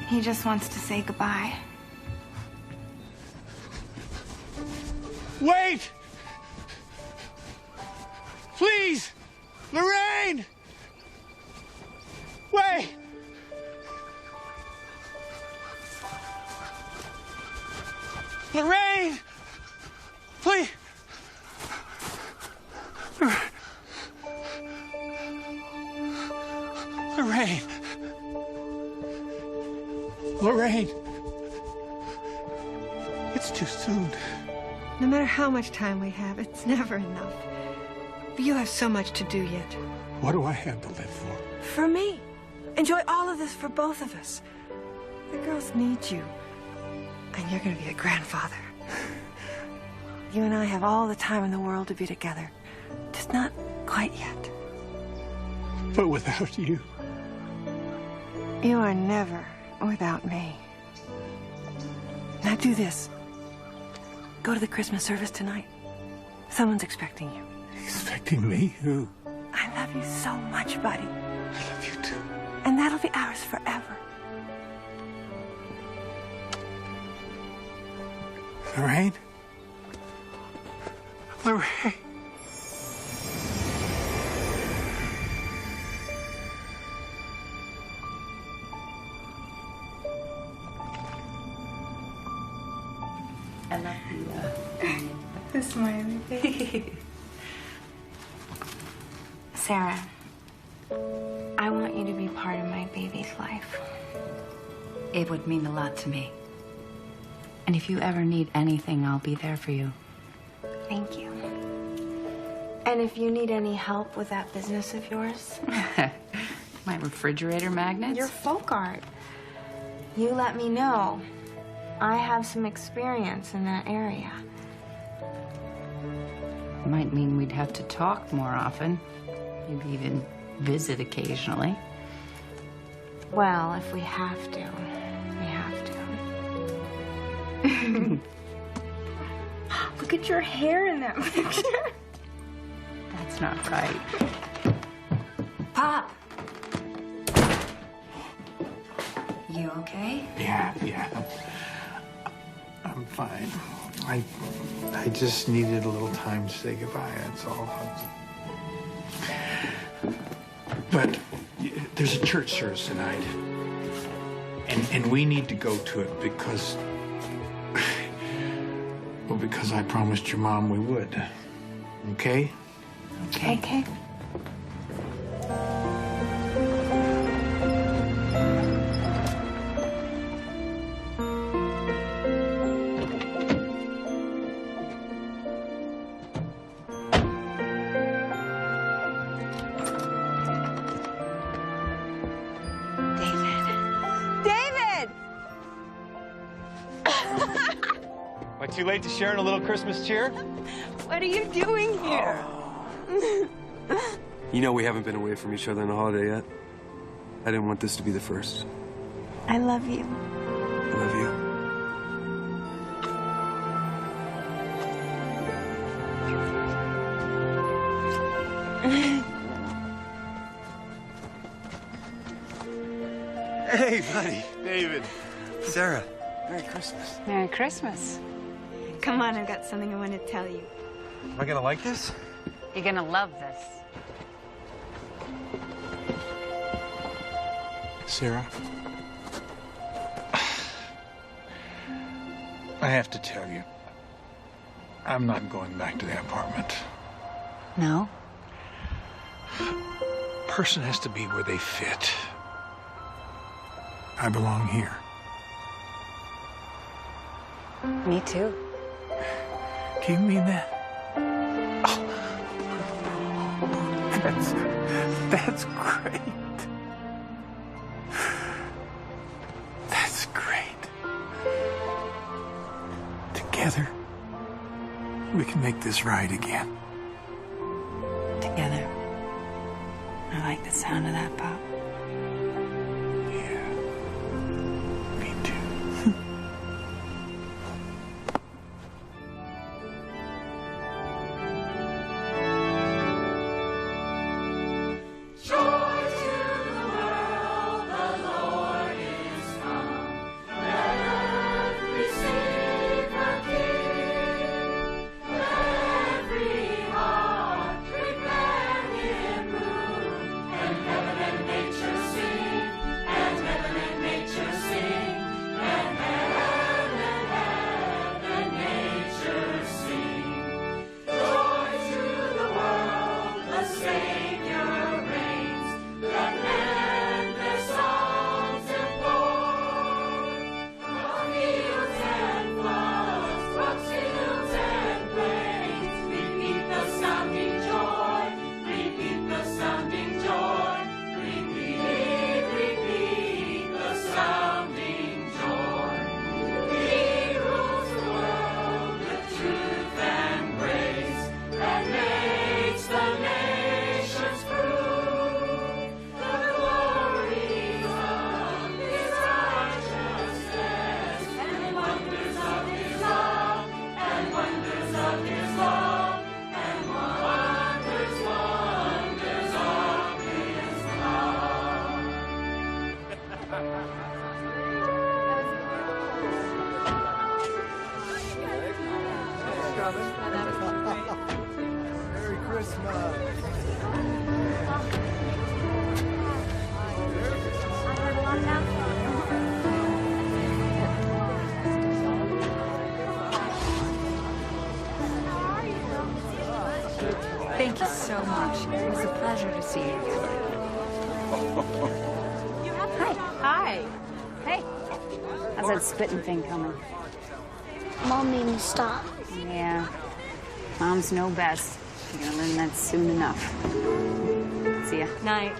He just wants to say goodbye. Wait! Please! Lorraine! Wait! Lorraine! Please! Lorraine! Lorraine! It's too soon. No matter how much time we have, it's never enough. You have so much to do yet. What do I have to live for? For me. Enjoy all of this for both of us. The girls need you. And you're going to be a grandfather. You and I have all the time in the world to be together. Just not quite yet. But without you. You are never without me. Now do this. Go to the Christmas service tonight. Someone's expecting you. Expecting me? Who? I love you so much, buddy. I love you too. And that'll be ours forever. Lorraine? Lorraine? I love The smiley face. Sarah, I want you to be part of my baby's life. It would mean a lot to me. And if you ever need anything, I'll be there for you. Thank you. And if you need any help with that business of yours, My refrigerator magnets? your folk art, you let me know. I have some experience in that area. Might mean we'd have to talk more often. Maybe even visit occasionally. Well, if we have to, we have to. Look at your hair in that picture. That's not right. Pop! You okay? Yeah. I'm fine. I just needed a little time to say goodbye, that's all. But there's a church service tonight. And we need to go to it because... Well, because I promised your mom we would. Okay? Okay. David! Am I too late to share in a little Christmas cheer? What are you doing here? You know we haven't been away from each other on a holiday yet. I didn't want this to be the first. I love you. I love you. Hey, buddy. David. Sarah. Merry Christmas. Merry Christmas. Come on, I've got something I want to tell you. Am I gonna like this? You're gonna love this. Sarah, I have to tell you, I'm not going back to the apartment. No? Person has to be where they fit. I belong here. Me too. Do you mean that? That's great. That's great. Together, we can make this right again. Together. I like the sound of that, Pop. Me too. Merry Christmas. Thank you so much. It was a pleasure to see you again. Hi. Hey. How's that spitting thing coming? Mom made me stop. Yeah. Moms know best. You're gonna learn that soon enough. See ya. Night.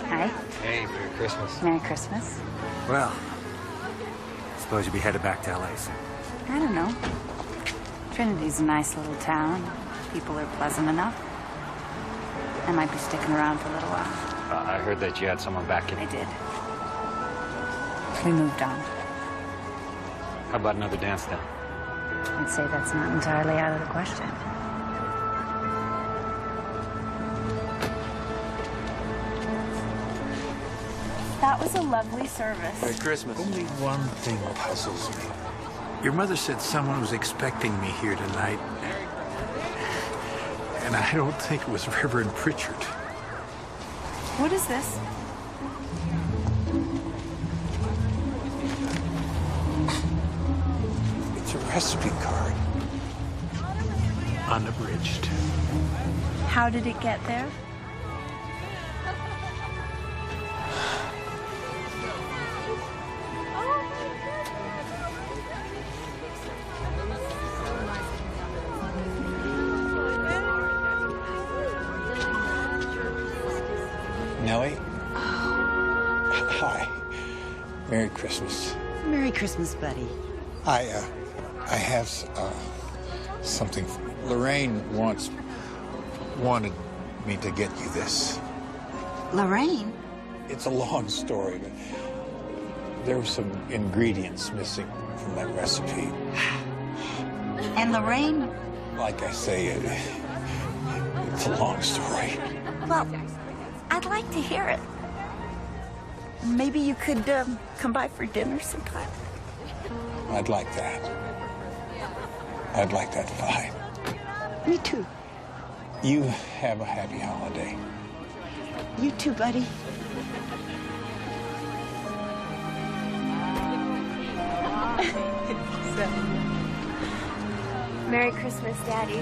Hi. Hey, Merry Christmas. Merry Christmas. Well, suppose you'll be headed back to LA soon. I don't know. Trinity's a nice little town. People are pleasant enough. I might be sticking around for a little while. I heard that you had someone back in. I did. We moved on. How about another dance then? I'd say that's not entirely out of the question. That was a lovely service. Merry Christmas. Only one thing puzzles me. Your mother said someone was expecting me here tonight. And I don't think it was Reverend Pritchard. What is this? It's a recipe card. Unabridged. How did it get there? Nellie? Hi. Merry Christmas. Merry Christmas, buddy. I have something. Lorraine wanted me to get you this. Lorraine? It's a long story, but there were some ingredients missing from that recipe. And Lorraine? Like I say, it's a long story. Well, I'd like to hear it. Maybe you could come by for dinner sometime. I'd like that. I'd like that fine. Me too. You have a happy holiday. You too, buddy. Merry Christmas, Daddy.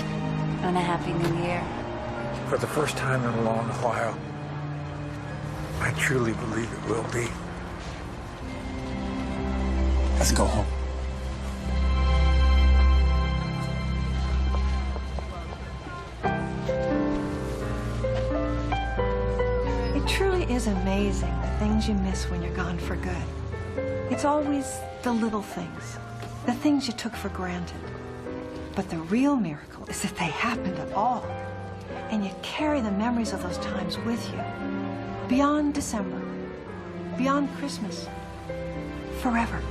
And a Happy New Year. For the first time in a long while, I truly believe it will be. Let's go home. It truly is amazing the things you miss when you're gone for good. It's always the little things, the things you took for granted. But the real miracle is that they happened at all. And you carry the memories of those times with you. Beyond December, beyond Christmas, forever.